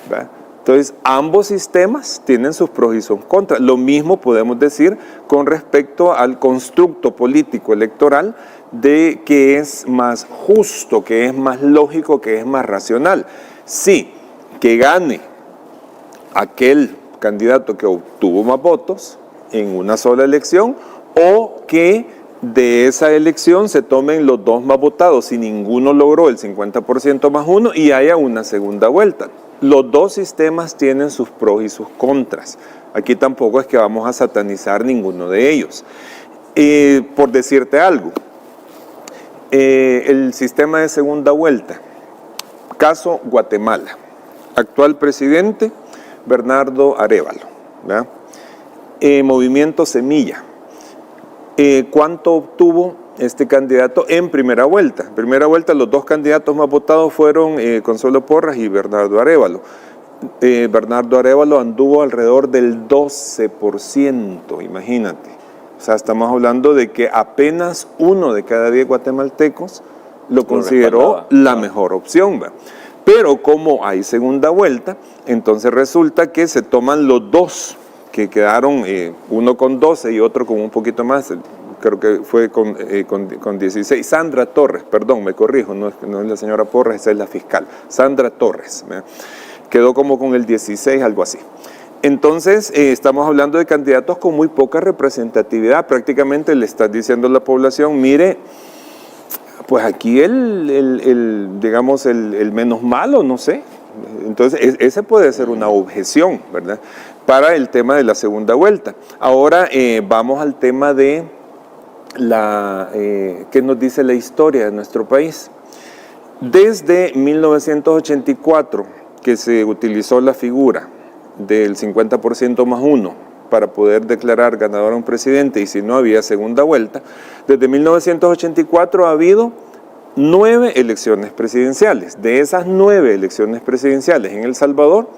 S10: ¿verdad? Entonces, ambos sistemas tienen sus pros y sus contras. Lo mismo podemos decir con respecto al constructo político electoral de que es más justo, que es más lógico, que es más racional. Sí, que gane aquel candidato que obtuvo más votos en una sola elección, o que de esa elección se tomen los dos más votados si ninguno logró el 50% más uno y haya una segunda vuelta. Los dos sistemas tienen sus pros y sus contras. Aquí tampoco es que vamos a satanizar ninguno de ellos. Por decirte algo, el sistema de segunda vuelta, caso Guatemala, actual presidente Bernardo Arévalo, ¿verdad? Movimiento Semilla, ¿cuánto obtuvo este candidato en primera vuelta? En primera vuelta los dos candidatos más votados fueron Consuelo Porras y Bernardo Arévalo. Bernardo Arévalo anduvo alrededor del 12%, imagínate. O sea, estamos hablando de que apenas 1 de cada 10 guatemaltecos lo consideró la mejor opción, ¿verdad? Pero como hay segunda vuelta, entonces resulta que se toman los dos que quedaron, uno con 12 y otro con un poquito más, creo que fue con 16. Sandra Torres, perdón, me corrijo, no es la señora Porras, esa es la fiscal. Sandra Torres, ¿verdad? Quedó como con el 16, algo así. Entonces, estamos hablando de candidatos con muy poca representatividad. Prácticamente le estás diciendo a la población, mire, pues aquí digamos, el menos malo, no sé. Entonces, ese puede ser una objeción, ¿verdad?, para el tema de la segunda vuelta. Ahora vamos al tema de ¿qué nos dice la historia de nuestro país? Desde 1984, que se utilizó la figura del 50% más 1 para poder declarar ganador a un presidente, y si no había segunda vuelta, desde 1984 ha habido 9 elecciones presidenciales. De esas 9 elecciones presidenciales en El Salvador,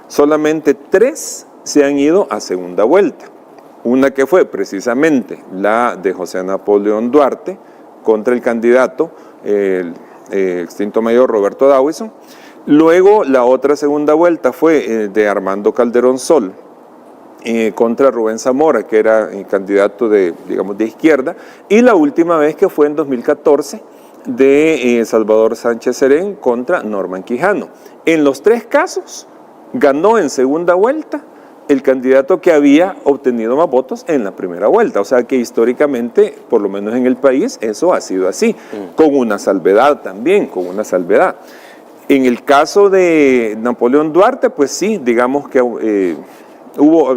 S10: solamente 3 se han ido a segunda vuelta. Una que fue precisamente la de José Napoleón Duarte contra el candidato, el extinto mayor Roberto Dawison. Luego la otra segunda vuelta fue de Armando Calderón Sol contra Rubén Zamora, que era candidato de izquierda. Y la última vez, que fue en 2014, de Salvador Sánchez Serén contra Norman Quijano. En los 3 casos ganó en segunda vuelta el candidato que había obtenido más votos en la primera vuelta. O sea que históricamente, por lo menos en el país, eso ha sido así, con una salvedad también, con una salvedad. En el caso de Napoleón Duarte, pues sí, digamos que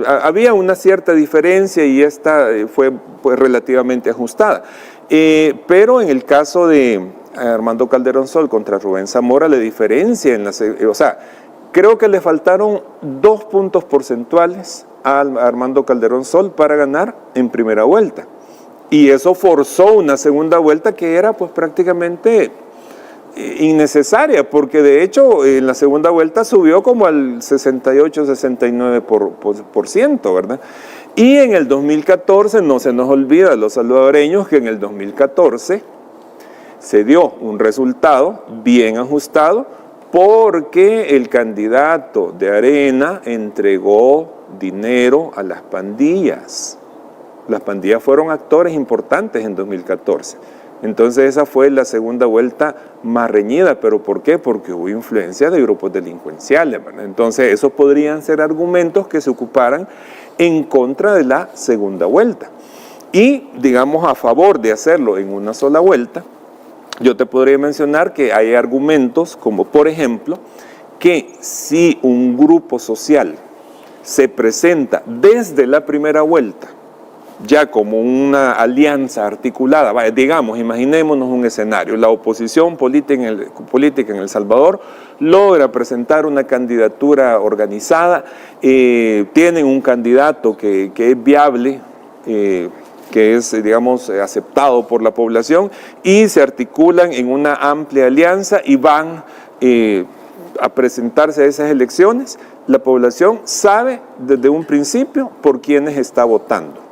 S10: había una cierta diferencia y esta fue pues relativamente ajustada. Pero en el caso de Armando Calderón Sol contra Rubén Zamora, la diferencia o sea, creo que le faltaron 2 puntos porcentuales a Armando Calderón Sol para ganar en primera vuelta. Y eso forzó una segunda vuelta que era pues prácticamente innecesaria, porque de hecho en la segunda vuelta subió como al 68-69%, ¿verdad? Y en el 2014, no se nos olvida a los salvadoreños que en el 2014 se dio un resultado bien ajustado, porque el candidato de Arena entregó dinero a las pandillas. Las pandillas fueron actores importantes en 2014. Entonces esa fue la segunda vuelta más reñida. ¿Pero por qué? Porque hubo influencia de grupos delincuenciales, ¿verdad? Entonces esos podrían ser argumentos que se ocuparan en contra de la segunda vuelta. Y digamos a favor de hacerlo en una sola vuelta, yo te podría mencionar que hay argumentos como, por ejemplo, que si un grupo social se presenta desde la primera vuelta ya como una alianza articulada, digamos, imaginémonos un escenario, la oposición política en El Salvador logra presentar una candidatura organizada, tienen un candidato que es viable, que es, digamos, aceptado por la población, y se articulan en una amplia alianza y van a presentarse a esas elecciones. La población sabe desde un principio por quiénes está votando.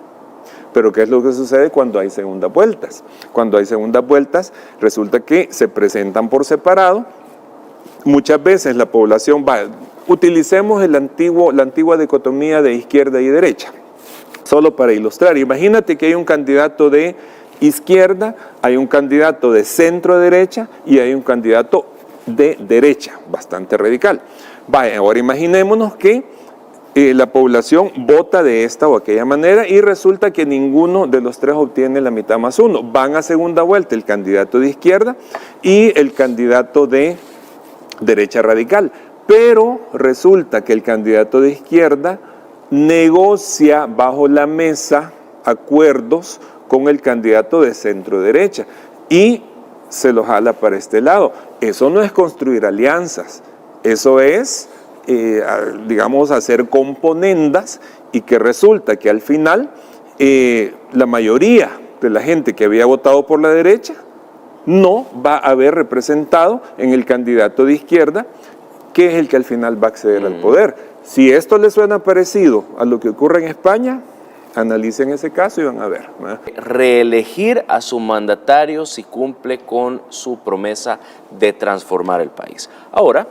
S10: Pero ¿qué es lo que sucede cuando hay segundas vueltas? Cuando hay segundas vueltas, resulta que se presentan por separado. Muchas veces la población utilicemos la antigua dicotomía de izquierda y derecha. Solo para ilustrar, imagínate que hay un candidato de izquierda, hay un candidato de centro derecha y hay un candidato de derecha, bastante radical. Ahora imaginémonos que la población vota de esta o aquella manera y resulta que ninguno de los 3 obtiene la mitad más 1. Van a segunda vuelta el candidato de izquierda y el candidato de derecha radical. Pero resulta que el candidato de izquierda negocia bajo la mesa acuerdos con el candidato de centro derecha y se lo jala para este lado. Eso no es construir alianzas, eso es, digamos, hacer componendas, y que resulta que al final la mayoría de la gente que había votado por la derecha no va a haber representado en el candidato de izquierda, que es el que al final va a acceder al poder. Si esto le suena parecido a lo que ocurre en España, analicen ese caso y van a ver, ¿no?
S5: Reelegir a su mandatario si cumple con su promesa de transformar el país. Ahora,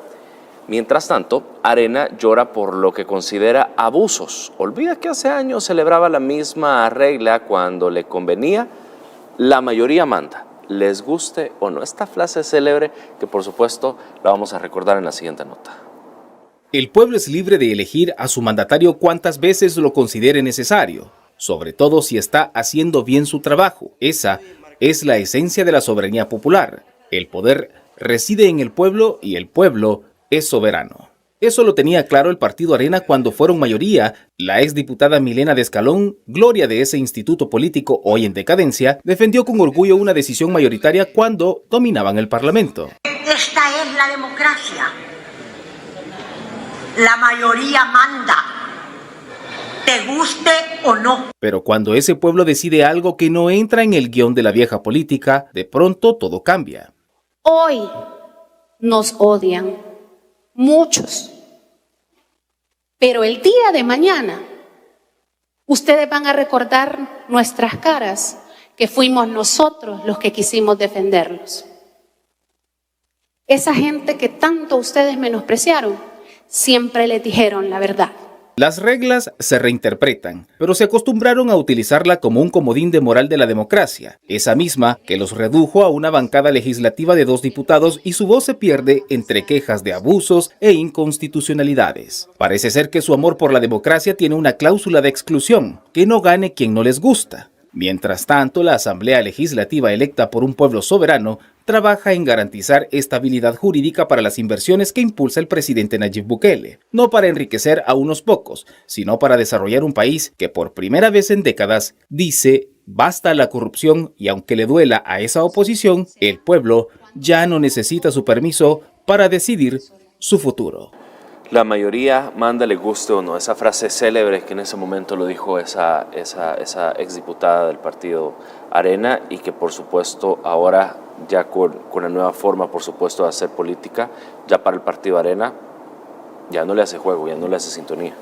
S5: mientras tanto, Arena llora por lo que considera abusos. Olvida que hace años celebraba la misma regla: cuando le convenía, la mayoría manda, les guste o no. Esta frase célebre que por supuesto la vamos a recordar en la siguiente nota.
S12: El pueblo es libre de elegir a su mandatario cuantas veces lo considere necesario, sobre todo si está haciendo bien su trabajo. Esa es la esencia de la soberanía popular. El poder reside en el pueblo y el pueblo es soberano. Eso lo tenía claro el partido Arena cuando fueron mayoría. La exdiputada Milena de Escalón, gloria de ese instituto político hoy en decadencia, defendió con orgullo una decisión mayoritaria cuando dominaban el Parlamento.
S13: Esta es la democracia. La mayoría manda, te guste o no.
S12: Pero cuando ese pueblo decide algo que no entra en el guión de la vieja política, de pronto todo cambia.
S9: Hoy nos odian muchos, pero el día de mañana ustedes van a recordar nuestras caras, que fuimos nosotros los que quisimos defenderlos. Esa gente que tanto ustedes menospreciaron, siempre les dijeron la verdad.
S12: Las reglas se reinterpretan, pero se acostumbraron a utilizarla como un comodín de moral de la democracia, esa misma que los redujo a una bancada legislativa de 2 diputados y su voz se pierde entre quejas de abusos e inconstitucionalidades. Parece ser que su amor por la democracia tiene una cláusula de exclusión, que no gane quien no les gusta. Mientras tanto, la Asamblea Legislativa electa por un pueblo soberano trabaja en garantizar estabilidad jurídica para las inversiones que impulsa el presidente Nayib Bukele, no para enriquecer a unos pocos, sino para desarrollar un país que por primera vez en décadas dice basta la corrupción, y aunque le duela a esa oposición, el pueblo ya no necesita su permiso para decidir su futuro.
S5: La mayoría manda, le guste o no. Esa frase célebre que en ese momento lo dijo esa exdiputada del partido Arena, y que por supuesto ahora ya con la nueva forma, por supuesto, de hacer política, ya para el partido Arena ya no le hace juego, ya no le hace sintonía.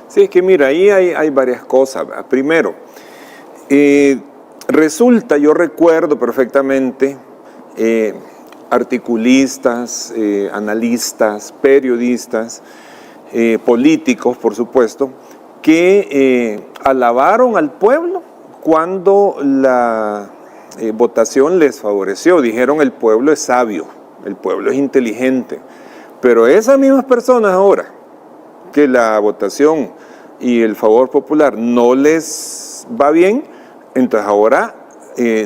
S10: Sí, es que mira, ahí hay varias cosas. Primero, resulta, yo recuerdo perfectamente, articulistas, analistas, periodistas, políticos, por supuesto, que alabaron al pueblo cuando la votación les favoreció. Dijeron: el pueblo es sabio, el pueblo es inteligente. Pero esas mismas personas ahora, que la votación y el favor popular no les va bien, entonces ahora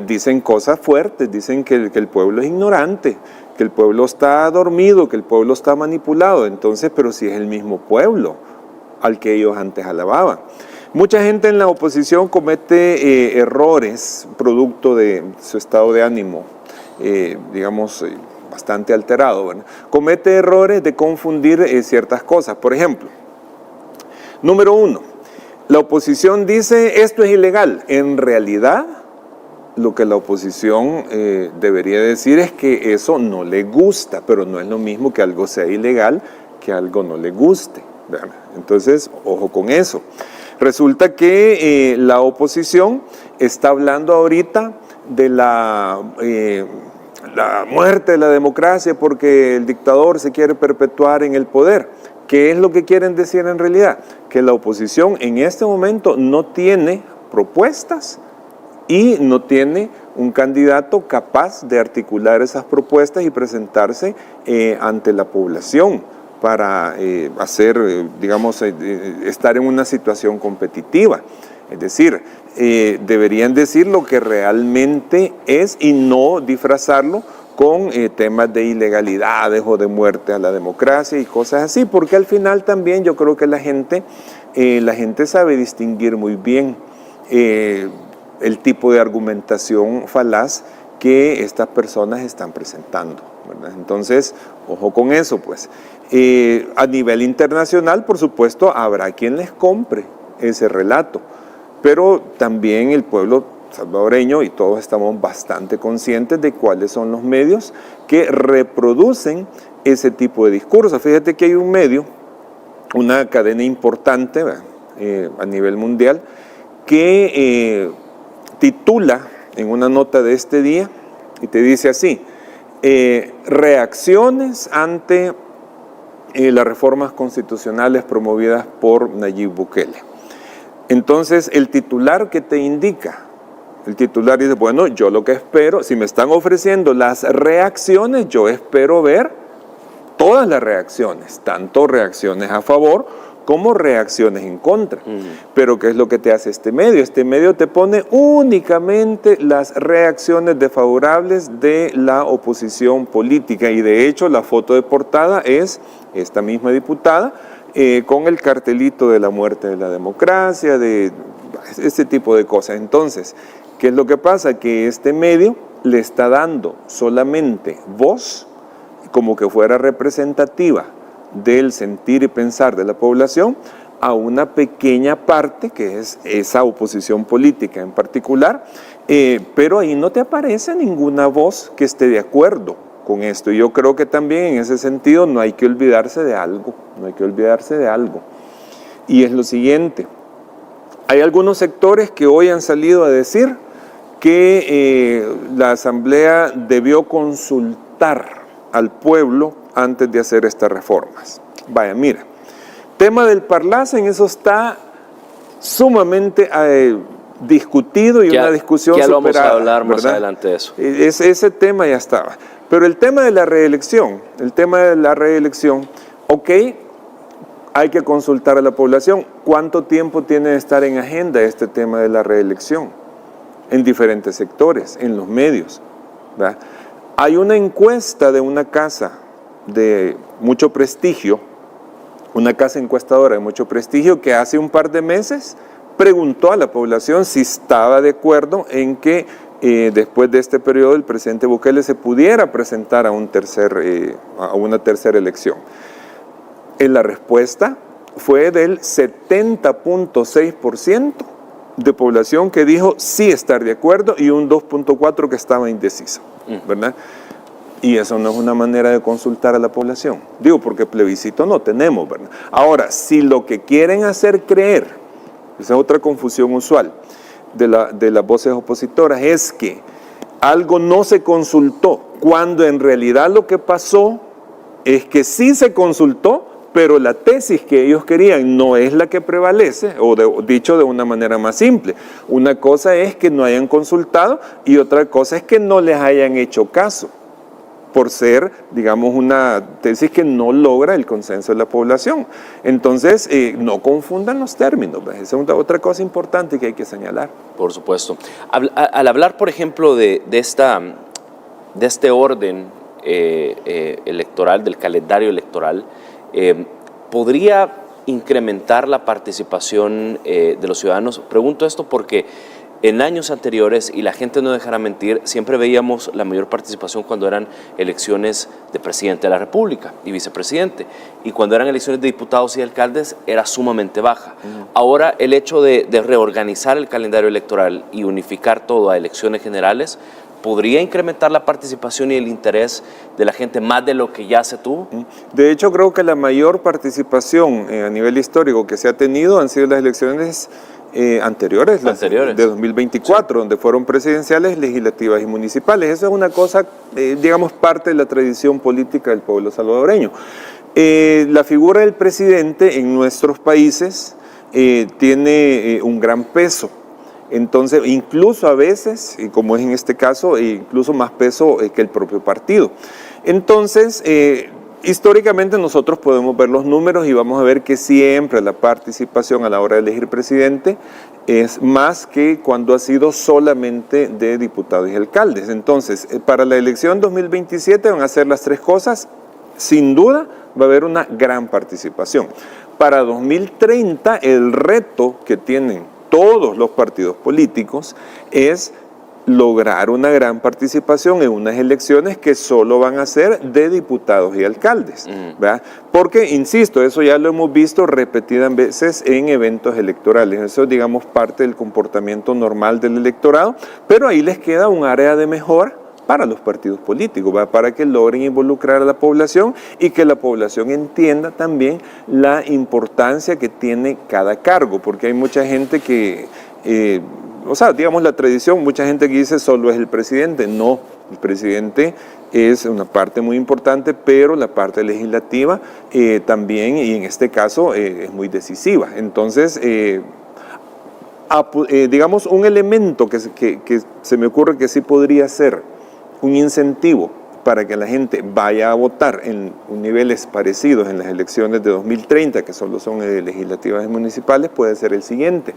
S10: dicen cosas fuertes, dicen que el pueblo es ignorante, que el pueblo está dormido, que el pueblo está manipulado. Entonces, pero si es el mismo pueblo al que ellos antes alababan. Mucha gente en la oposición comete errores producto de su estado de ánimo, digamos, bastante alterado, ¿verdad? Comete errores de confundir ciertas cosas. Por ejemplo, número 1, la oposición dice esto es ilegal. En realidad, lo que la oposición debería decir es que eso no le gusta, pero no es lo mismo que algo sea ilegal que algo no le guste, ¿verdad? Entonces, ojo con eso. Resulta que la oposición está hablando ahorita de la muerte de la democracia porque el dictador se quiere perpetuar en el poder. ¿Qué es lo que quieren decir en realidad? Que la oposición en este momento no tiene propuestas y no tiene un candidato capaz de articular esas propuestas y presentarse ante la población para digamos, estar en una situación competitiva. Es decir, deberían decir lo que realmente es y no disfrazarlo con temas de ilegalidades o de muerte a la democracia y cosas así, porque al final también yo creo que la gente sabe distinguir muy bien el tipo de argumentación falaz que estas personas están presentando, ¿verdad? Entonces, ojo con eso, pues. A nivel internacional, por supuesto, habrá quien les compre ese relato, pero también el pueblo salvadoreño y todos estamos bastante conscientes de cuáles son los medios que reproducen ese tipo de discursos. Fíjate que hay un medio, una cadena importante a nivel mundial, que titula en una nota de este día y te dice así: reacciones ante las reformas constitucionales promovidas por Nayib Bukele. Entonces el titular que te indica, el titular dice, bueno, yo lo que espero, si me están ofreciendo las reacciones, yo espero ver todas las reacciones, tanto reacciones a favor como reacciones en contra. Pero ¿qué es lo que te hace este medio? Este medio te pone únicamente las reacciones desfavorables de la oposición política, y de hecho la foto de portada es esta misma diputada con el cartelito de la muerte de la democracia, de ese tipo de cosas. Entonces, ¿qué es lo que pasa? Que este medio le está dando solamente voz, como que fuera representativa del sentir y pensar de la población, a una pequeña parte que es esa oposición política en particular, pero ahí no te aparece ninguna voz que esté de acuerdo con esto. Y yo creo que también en ese sentido no hay que olvidarse de algo, y es lo siguiente: hay algunos sectores que hoy han salido a decir que la Asamblea debió consultar al pueblo antes de hacer estas reformas. Vaya, mira, tema del Parlacen, eso está sumamente discutido y una discusión
S5: ya
S10: superada.
S5: Ya lo vamos a hablar más
S10: ¿verdad?
S5: adelante de eso.
S10: Ese tema ya estaba. Pero el tema de la reelección, ok, hay que consultar a la población. ¿Cuánto tiempo tiene de estar en agenda este tema de la reelección? En diferentes sectores, en los medios, ¿verdad? Hay una encuesta de una casa de mucho prestigio, una casa encuestadora de mucho prestigio, que hace un par de meses preguntó a la población si estaba de acuerdo en que después de este periodo el presidente Bukele se pudiera presentar a una tercera elección. La respuesta fue del 70.6% de población que dijo sí estar de acuerdo, y un 2.4% que estaba indeciso, ¿verdad? Y eso no es una manera de consultar a la población. Digo, porque plebiscito no tenemos, ¿verdad? Ahora, si lo que quieren hacer creer, esa es otra confusión usual de las voces opositoras, es que algo no se consultó, cuando en realidad lo que pasó es que sí se consultó, pero la tesis que ellos querían no es la que prevalece, dicho de una manera más simple. Una cosa es que no hayan consultado y otra cosa es que no les hayan hecho caso, por ser, digamos, una tesis que no logra el consenso de la población. Entonces, no confundan los términos, ¿ves? Esa es otra cosa importante que hay que señalar.
S5: Por supuesto. Al hablar, por ejemplo, de este orden electoral, del calendario electoral, ¿podría incrementar la participación de los ciudadanos? Pregunto esto porque en años anteriores, y la gente no dejará mentir, siempre veíamos la mayor participación cuando eran elecciones de presidente de la República y vicepresidente, y cuando eran elecciones de diputados y alcaldes era sumamente baja. Ahora el hecho de reorganizar el calendario electoral y unificar todo a elecciones generales, ¿podría incrementar la participación y el interés de la gente más de lo que ya se tuvo?
S10: De hecho, creo que la mayor participación a nivel histórico que se ha tenido han sido las elecciones anteriores, las de 2024, sí, donde fueron presidenciales, legislativas y municipales. Eso es una cosa, digamos, parte de la tradición política del pueblo salvadoreño. La figura del presidente en nuestros países tiene un gran peso. Entonces, incluso a veces, y como es en este caso, incluso más peso que el propio partido. Entonces, históricamente nosotros podemos ver los números y vamos a ver que siempre la participación a la hora de elegir presidente es más que cuando ha sido solamente de diputados y alcaldes. Entonces, para la elección 2027 van a ser las tres cosas. Sin duda va a haber una gran participación. Para 2030, el reto que tienen todos los partidos políticos es lograr una gran participación en unas elecciones que solo van a ser de diputados y alcaldes, ¿verdad? Porque, insisto, eso ya lo hemos visto repetidas veces en eventos electorales, eso es, digamos, parte del comportamiento normal del electorado, pero ahí les queda un área de mejora para los partidos políticos, ¿verdad? Para que logren involucrar a la población y que la población entienda también la importancia que tiene cada cargo, porque hay mucha gente que... o sea, digamos la tradición, mucha gente que dice solo es el presidente. No, el presidente es una parte muy importante, pero la parte legislativa también, y en este caso es muy decisiva. Entonces, digamos, un elemento que se me ocurre que sí podría ser un incentivo para que la gente vaya a votar en niveles parecidos en las elecciones de 2030, que solo son legislativas y municipales, puede ser el siguiente.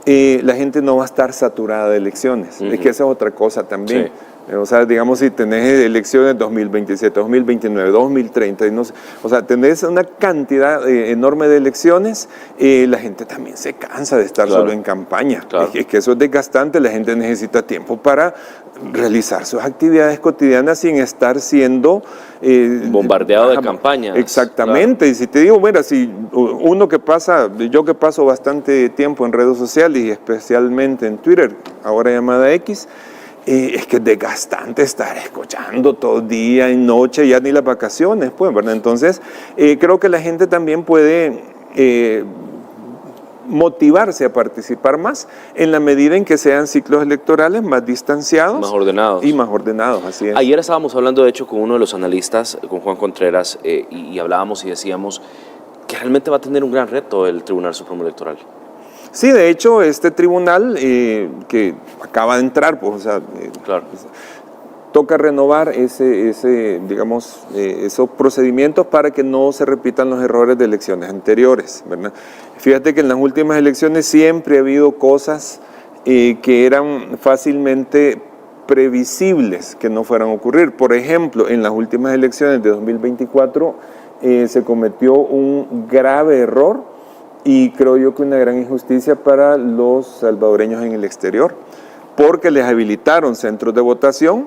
S10: La gente no va a estar saturada de elecciones. Es que esa es otra cosa también. Sí. O sea, digamos, si tenés elecciones 2027, 2029, 2030, y no sé, o sea, tenés una cantidad enorme de elecciones, la gente también se cansa de estar solo en campaña. Claro. Es que eso es desgastante, la gente necesita tiempo para realizar sus actividades cotidianas sin estar siendo...
S5: bombardeado de campaña.
S10: Exactamente, claro. Y si te digo, mira, si yo que paso bastante tiempo en redes sociales y especialmente en Twitter, ahora llamada X, es que es desgastante estar escuchando todo día y noche, ya ni las vacaciones, pues, ¿verdad? Entonces, creo que la gente también puede motivarse a participar más en la medida en que sean ciclos electorales más distanciados.
S5: Más ordenados.
S10: Y más ordenados, así es.
S5: Ayer estábamos hablando, de hecho, con uno de los analistas, con Juan Contreras, y hablábamos y decíamos que realmente va a tener un gran reto el Tribunal Supremo Electoral. Sí,
S10: de hecho, este tribunal que acaba de entrar, pues, o sea,
S5: claro.
S10: Toca renovar esos procedimientos para que no se repitan los errores de elecciones anteriores, ¿verdad? Fíjate que en las últimas elecciones siempre ha habido cosas que eran fácilmente previsibles que no fueran a ocurrir. Por ejemplo, en las últimas elecciones de 2024 se cometió un grave error y creo yo que una gran injusticia para los salvadoreños en el exterior, porque les habilitaron centros de votación,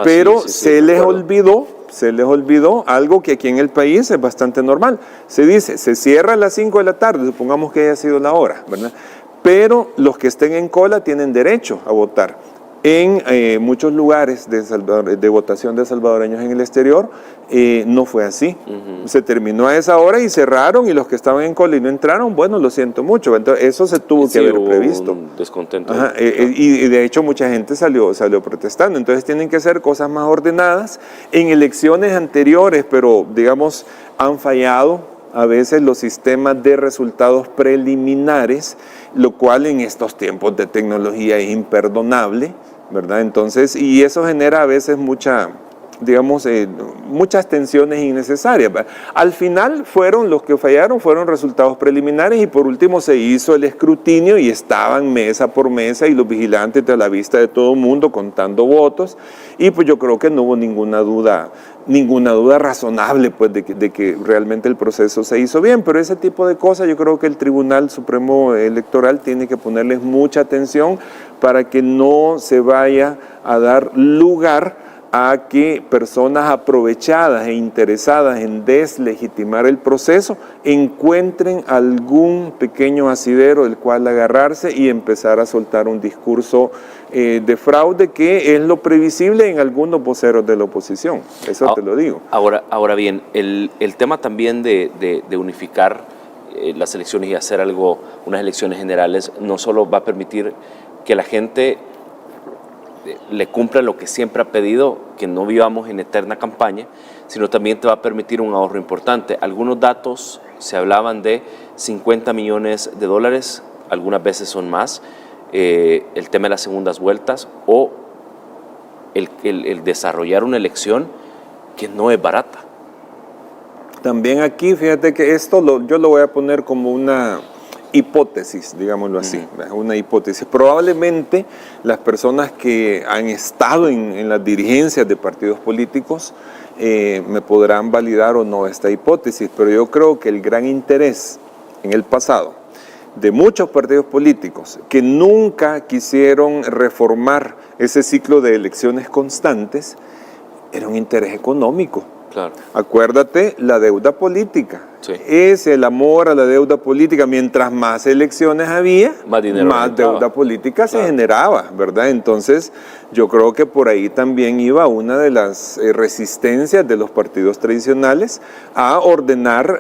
S10: pero se les olvidó algo que aquí en el país es bastante normal. Se dice, se cierra a las 5 de la tarde, supongamos que haya sido la hora, ¿verdad? Pero los que estén en cola tienen derecho a votar. En muchos lugares de votación de salvadoreños en el exterior no fue así. Se terminó a esa hora y cerraron, y los que estaban en cola y no entraron, bueno, lo siento mucho. Entonces, eso se tuvo que haber previsto.
S5: Un descontento.
S10: Ajá, y de hecho mucha gente salió protestando. Entonces tienen que ser cosas más ordenadas. En elecciones anteriores, pero digamos, han fallado a veces los sistemas de resultados preliminares, lo cual en estos tiempos de tecnología es imperdonable, ¿verdad? Entonces, y eso genera a veces muchas tensiones innecesarias. Al final los que fallaron fueron resultados preliminares, y por último se hizo el escrutinio y estaban mesa por mesa y los vigilantes a la vista de todo el mundo contando votos, y pues yo creo que no hubo ninguna duda razonable, pues, de que realmente el proceso se hizo bien. Pero ese tipo de cosas yo creo que el Tribunal Supremo Electoral tiene que ponerles mucha atención para que no se vaya a dar lugar a que personas aprovechadas e interesadas en deslegitimar el proceso encuentren algún pequeño asidero del cual agarrarse y empezar a soltar un discurso de fraude, que es lo previsible en algunos voceros de la oposición. Eso te lo digo.
S5: Ahora bien, el tema también de unificar las elecciones y hacer unas elecciones generales, no solo va a permitir que la gente le cumpla lo que siempre ha pedido, que no vivamos en eterna campaña, sino también te va a permitir un ahorro importante. Algunos datos se hablaban de $50 millones, algunas veces son más, el tema de las segundas vueltas, o el desarrollar una elección que no es barata.
S10: También aquí, fíjate que esto yo lo voy a poner como una hipótesis, digámoslo así, una hipótesis. Probablemente las personas que han estado en las dirigencias de partidos políticos me podrán validar o no esta hipótesis, pero yo creo que el gran interés en el pasado de muchos partidos políticos que nunca quisieron reformar ese ciclo de elecciones constantes, era un interés económico.
S5: Claro.
S10: Acuérdate, la deuda política.
S5: Sí.
S10: Es el amor a la deuda política. Mientras más elecciones había, más deuda política se generaba, ¿verdad? Entonces, yo creo que por ahí también iba una de las resistencias de los partidos tradicionales a ordenar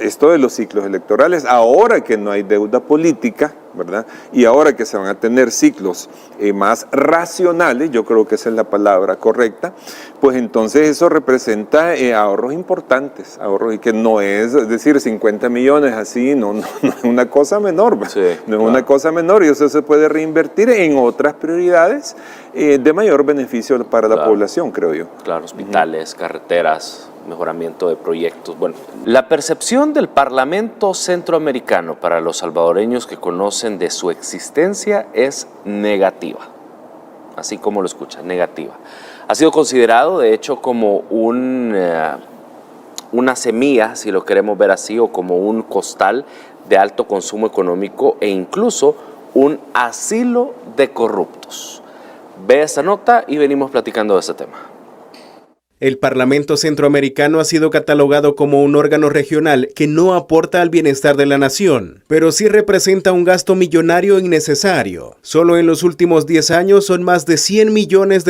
S10: esto de los ciclos electorales. Ahora que no hay deuda política, ¿verdad? Y ahora que se van a tener ciclos más racionales, yo creo que esa es la palabra correcta, pues entonces eso representa ahorros importantes, ahorros, y que no es decir 50 millones así, no es una cosa menor,
S5: sí,
S10: no es una cosa menor, y eso se puede reinvertir en otras prioridades de mayor beneficio para la población, creo yo.
S5: Claro, hospitales, carreteras, mejoramiento de proyectos. Bueno, la percepción del Parlamento Centroamericano para los salvadoreños que conocen de su existencia es negativa, así como lo escuchan, negativa. Ha sido considerado, de hecho, como una semilla, si lo queremos ver así, o como un costal de alto consumo económico e incluso un asilo de corruptos. Ve esta nota y venimos platicando de este tema.
S11: El Parlamento Centroamericano ha sido catalogado como un órgano regional que no aporta al bienestar de la nación, pero sí representa un gasto millonario innecesario. Solo en los últimos 10 años son más de $100 millones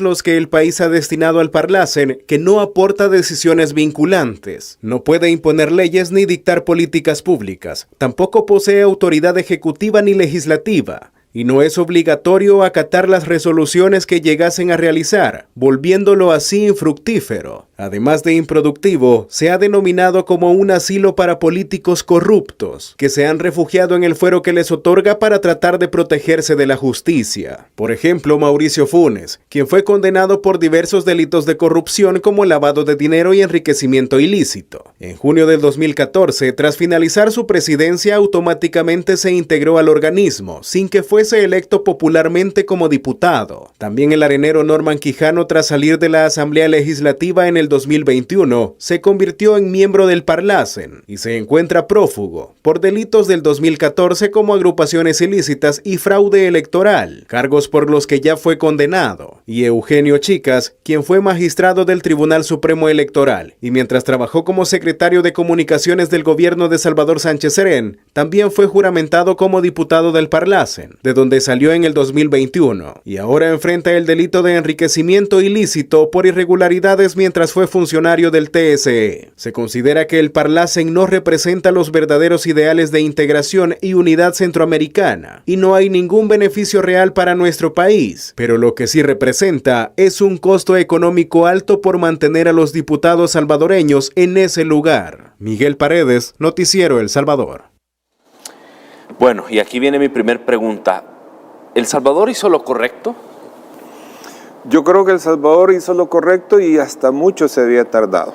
S11: los que el país ha destinado al Parlacen, que no aporta decisiones vinculantes. No puede imponer leyes ni dictar políticas públicas. Tampoco posee autoridad ejecutiva ni legislativa. Y no es obligatorio acatar las resoluciones que llegasen a realizar, volviéndolo así infructífero. Además de improductivo, se ha denominado como un asilo para políticos corruptos, que se han refugiado en el fuero que les otorga para tratar de protegerse de la justicia. Por ejemplo, Mauricio Funes, quien fue condenado por diversos delitos de corrupción como lavado de dinero y enriquecimiento ilícito. En junio del 2014, tras finalizar su presidencia, automáticamente se integró al organismo, sin que fuese electo popularmente como diputado. También el arenero Norman Quijano, tras salir de la Asamblea Legislativa en el 2021, se convirtió en miembro del Parlacen y se encuentra prófugo por delitos del 2014 como agrupaciones ilícitas y fraude electoral, cargos por los que ya fue condenado. Y Eugenio Chicas, quien fue magistrado del Tribunal Supremo Electoral y mientras trabajó como secretario de Comunicaciones del gobierno de Salvador Sánchez Serén, también fue juramentado como diputado del Parlacen, de donde salió en el 2021, y ahora enfrenta el delito de enriquecimiento ilícito por irregularidades mientras fue funcionario del TSE. Se considera que el Parlacen no representa los verdaderos ideales de integración y unidad centroamericana, y no hay ningún beneficio real para nuestro país, pero lo que sí representa es un costo económico alto por mantener a los diputados salvadoreños en ese lugar. Miguel Paredes, Noticiero El Salvador.
S5: Bueno, y aquí viene mi primer pregunta. ¿El Salvador hizo lo correcto?
S10: Yo creo que El Salvador hizo lo correcto y hasta mucho se había tardado.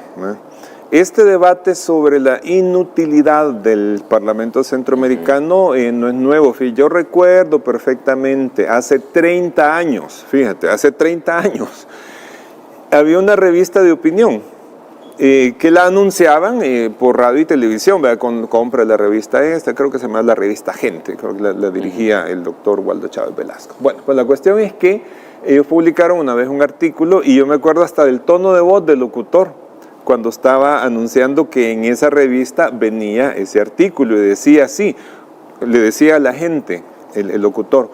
S10: Este debate sobre la inutilidad del Parlamento Centroamericano no es nuevo. Yo recuerdo perfectamente, hace 30 años, fíjate, hace 30 años, había una revista de opinión que la anunciaban por radio y televisión, ¿verdad? Con compra de la revista esta, creo que se llama la revista Gente, creo que la dirigía el doctor Waldo Chávez Velasco. Bueno, pues la cuestión es que ellos publicaron una vez un artículo y yo me acuerdo hasta del tono de voz del locutor cuando estaba anunciando que en esa revista venía ese artículo y decía así, le decía a la gente, el locutor,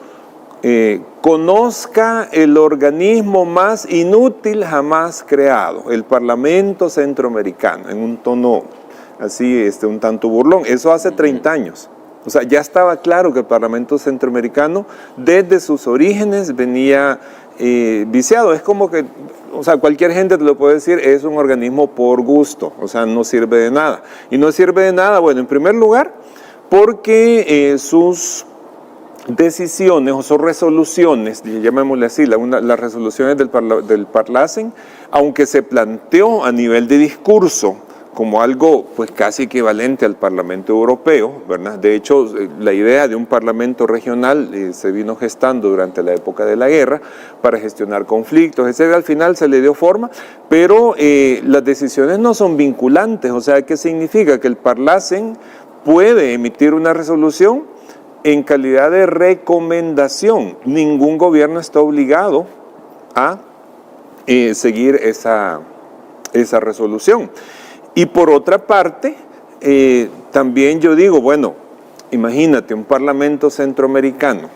S10: conozca el organismo más inútil jamás creado, el Parlamento Centroamericano, en un tono así, un tanto burlón. Eso hace 30 años. O sea, ya estaba claro que el Parlamento Centroamericano desde sus orígenes venía viciado. Es como que, o sea, cualquier gente te lo puede decir, es un organismo por gusto, o sea, no sirve de nada. Y no sirve de nada, bueno, en primer lugar, porque sus decisiones o sus resoluciones, llamémosle así, las resoluciones del Parlacen, aunque se planteó a nivel de discurso como algo pues casi equivalente al Parlamento Europeo, ¿verdad? De hecho, la idea de un Parlamento regional se vino gestando durante la época de la guerra para gestionar conflictos, etc. Al final se le dio forma, pero las decisiones no son vinculantes. O sea, ¿qué significa? Que el Parlacen puede emitir una resolución en calidad de recomendación. Ningún gobierno está obligado a seguir esa resolución. Y por otra parte, también yo digo, bueno, imagínate un parlamento centroamericano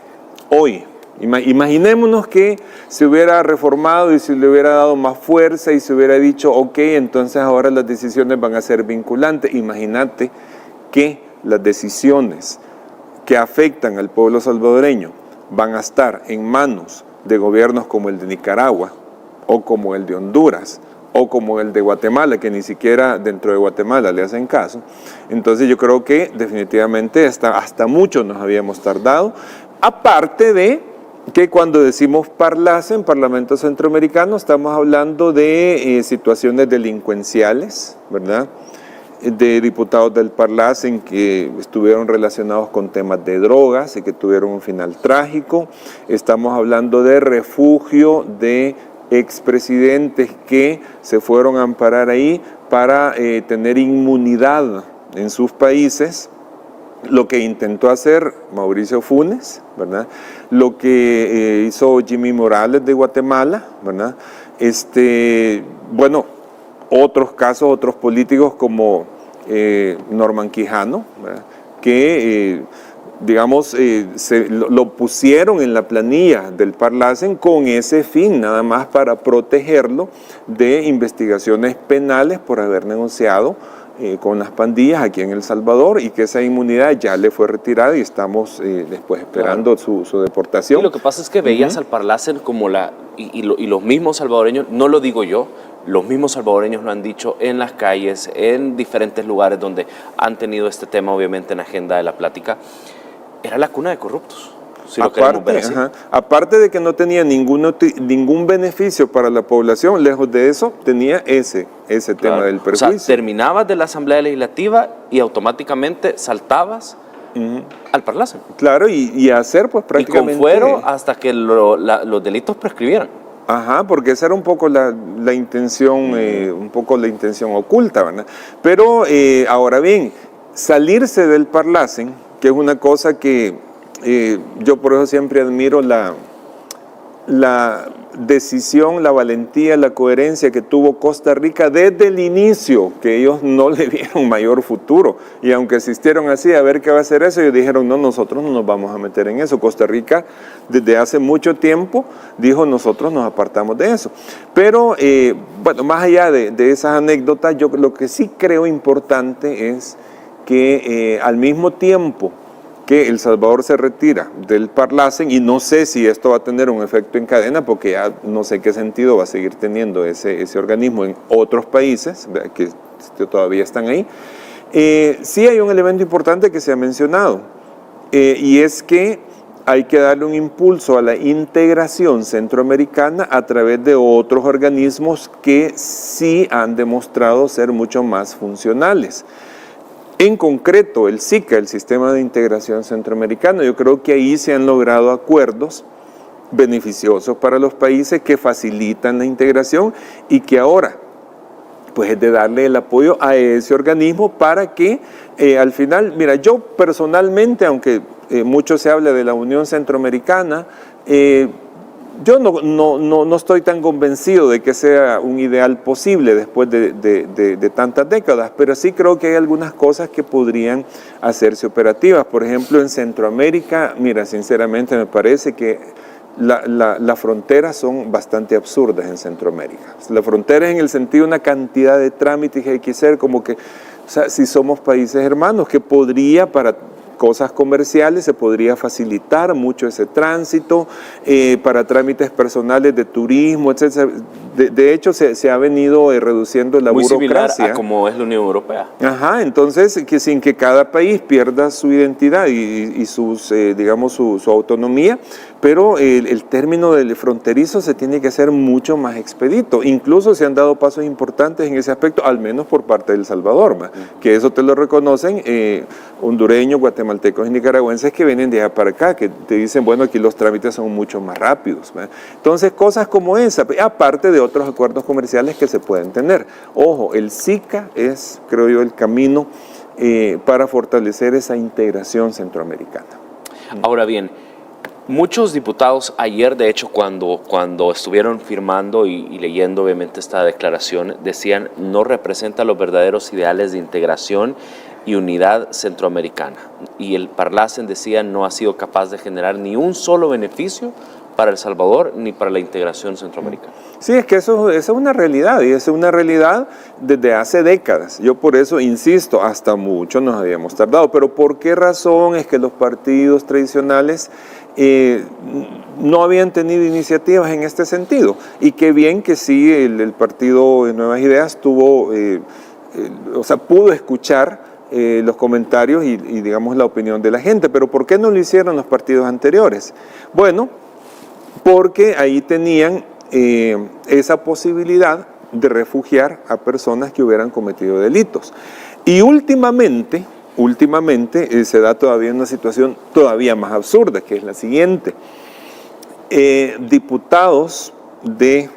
S10: hoy. Imaginémonos que se hubiera reformado y se le hubiera dado más fuerza y se hubiera dicho, ok, entonces ahora las decisiones van a ser vinculantes. Imagínate que las decisiones que afectan al pueblo salvadoreño van a estar en manos de gobiernos como el de Nicaragua o como el de Honduras o como el de Guatemala, que ni siquiera dentro de Guatemala le hacen caso. Entonces yo creo que definitivamente hasta mucho nos habíamos tardado, aparte de que cuando decimos Parlacen, Parlamento Centroamericano, estamos hablando de situaciones delincuenciales, ¿verdad?, de diputados del Parlacen que estuvieron relacionados con temas de drogas y que tuvieron un final trágico. Estamos hablando de refugio de expresidentes que se fueron a amparar ahí para tener inmunidad en sus países, lo que intentó hacer Mauricio Funes, ¿verdad?, lo que hizo Jimmy Morales de Guatemala, ¿verdad?, bueno, otros casos, otros políticos como Norman Quijano, ¿verdad?, que digamos, lo pusieron en la planilla del Parlacen con ese fin, nada más para protegerlo de investigaciones penales por haber negociado con las pandillas aquí en El Salvador, y que esa inmunidad ya le fue retirada y estamos después esperando su deportación.
S5: Y lo que pasa es que veías al Parlacen como y los mismos salvadoreños, no lo digo yo, los mismos salvadoreños lo han dicho en las calles, en diferentes lugares donde han tenido este tema obviamente en agenda de la plática, era la cuna de corruptos. Si lo queremos ver así.
S10: Aparte de que no tenía ningún beneficio para la población, lejos de eso, tenía ese tema del perjuicio.
S5: O sea, terminabas de la Asamblea Legislativa y automáticamente saltabas al Parlacen.
S10: Claro, y hacer pues prácticamente...
S5: Y con fuero hasta que los delitos prescribieran.
S10: Ajá, porque esa era un poco la intención, un poco la intención oculta, ¿verdad? Pero ahora bien, salirse del Parlacen, que es una cosa que yo por eso siempre admiro la decisión, la valentía, la coherencia que tuvo Costa Rica desde el inicio, que ellos no le vieron mayor futuro, y aunque asistieron así a ver qué va a hacer eso, ellos dijeron, no, nosotros no nos vamos a meter en eso. Costa Rica desde hace mucho tiempo dijo, nosotros nos apartamos de eso. Pero bueno, más allá de esas anécdotas, yo lo que sí creo importante es que al mismo tiempo que El Salvador se retira del Parlacen, y no sé si esto va a tener un efecto en cadena, porque ya no sé qué sentido va a seguir teniendo ese organismo en otros países que todavía están ahí, sí hay un elemento importante que se ha mencionado, y es que hay que darle un impulso a la integración centroamericana a través de otros organismos que sí han demostrado ser mucho más funcionales. En concreto, el SICA, el Sistema de Integración Centroamericano, yo creo que ahí se han logrado acuerdos beneficiosos para los países que facilitan la integración, y que ahora pues es de darle el apoyo a ese organismo para que al final, mira, yo personalmente, aunque mucho se habla de la Unión Centroamericana, yo no estoy tan convencido de que sea un ideal posible después de tantas décadas, pero sí creo que hay algunas cosas que podrían hacerse operativas. Por ejemplo, en Centroamérica, mira, sinceramente me parece que las fronteras son bastante absurdas en Centroamérica. Las fronteras en el sentido de una cantidad de trámites que hay que hacer, como que, o sea, si somos países hermanos, que podría para cosas comerciales se podría facilitar mucho ese tránsito, para trámites personales de turismo, etc. De hecho, se ha venido reduciendo la burocracia.
S5: Muy similar a como es la Unión Europea.
S10: Ajá, entonces, que sin que cada país pierda su identidad y sus, digamos, su autonomía, pero el término del fronterizo se tiene que hacer mucho más expedito. Incluso se han dado pasos importantes en ese aspecto, al menos por parte de El Salvador, que eso te lo reconocen hondureños, guatemaltecos y nicaragüenses que vienen de allá para acá, que te dicen, bueno, aquí los trámites son mucho más rápidos. Entonces, cosas como esa, aparte de otros acuerdos comerciales que se pueden tener. Ojo, el SICA es, creo yo, el camino para fortalecer esa integración centroamericana.
S5: Ahora bien, muchos diputados ayer, de hecho, cuando estuvieron firmando y leyendo obviamente esta declaración, decían no representa los verdaderos ideales de integración y unidad centroamericana. Y el Parlacen decía no ha sido capaz de generar ni un solo beneficio para El Salvador ni para la integración centroamericana.
S10: Sí, es que esa es una realidad y es una realidad desde hace décadas. Yo por eso insisto, hasta mucho nos habíamos tardado. Pero ¿por qué razón es que los partidos tradicionales no habían tenido iniciativas en este sentido? Y qué bien que sí, el Partido de Nuevas Ideas tuvo, pudo escuchar los comentarios y digamos la opinión de la gente. Pero ¿por qué no lo hicieron los partidos anteriores? Bueno, porque ahí tenían esa posibilidad de refugiar a personas que hubieran cometido delitos. Y últimamente se da todavía una situación todavía más absurda, que es la siguiente. Diputados de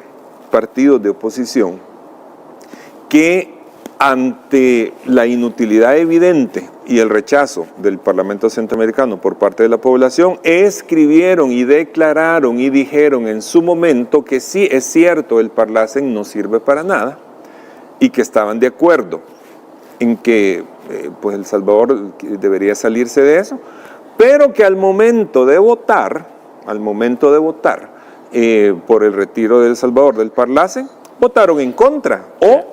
S10: partidos de oposición que ante la inutilidad evidente y el rechazo del Parlamento Centroamericano por parte de la población, escribieron y declararon y dijeron en su momento que sí es cierto, el Parlacen no sirve para nada y que estaban de acuerdo en que pues El Salvador debería salirse de eso, pero que al momento de votar por el retiro de El Salvador del Parlacen, votaron en contra o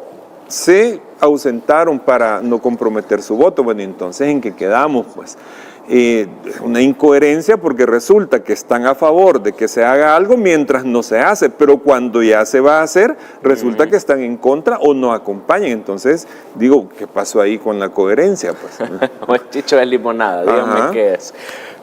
S10: se ausentaron para no comprometer su voto. Bueno, entonces ¿en qué quedamos? Pues una incoherencia, porque resulta que están a favor de que se haga algo mientras no se hace, pero cuando ya se va a hacer, resulta que están en contra o no acompañan. Entonces, digo, ¿qué pasó ahí con la coherencia? Pues,
S5: el chicho de limonada, díganme qué es.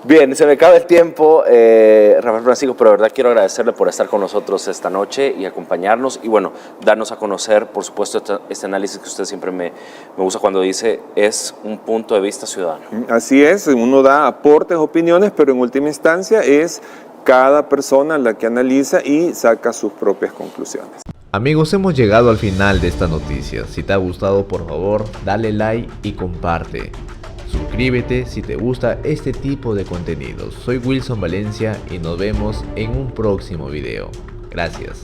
S5: Bien, se me acaba el tiempo, Rafael Francisco, pero de verdad quiero agradecerle por estar con nosotros esta noche y acompañarnos y bueno, darnos a conocer, por supuesto, este análisis que usted siempre me gusta cuando dice es un punto de vista ciudadano.
S10: Así es, uno da aportes, opiniones, pero en última instancia es cada persona la que analiza y saca sus propias conclusiones.
S4: Amigos, hemos llegado al final de esta noticia. Si te ha gustado, por favor, dale like y comparte. Suscríbete si te gusta este tipo de contenidos. Soy Wilson Valencia y nos vemos en un próximo video. Gracias.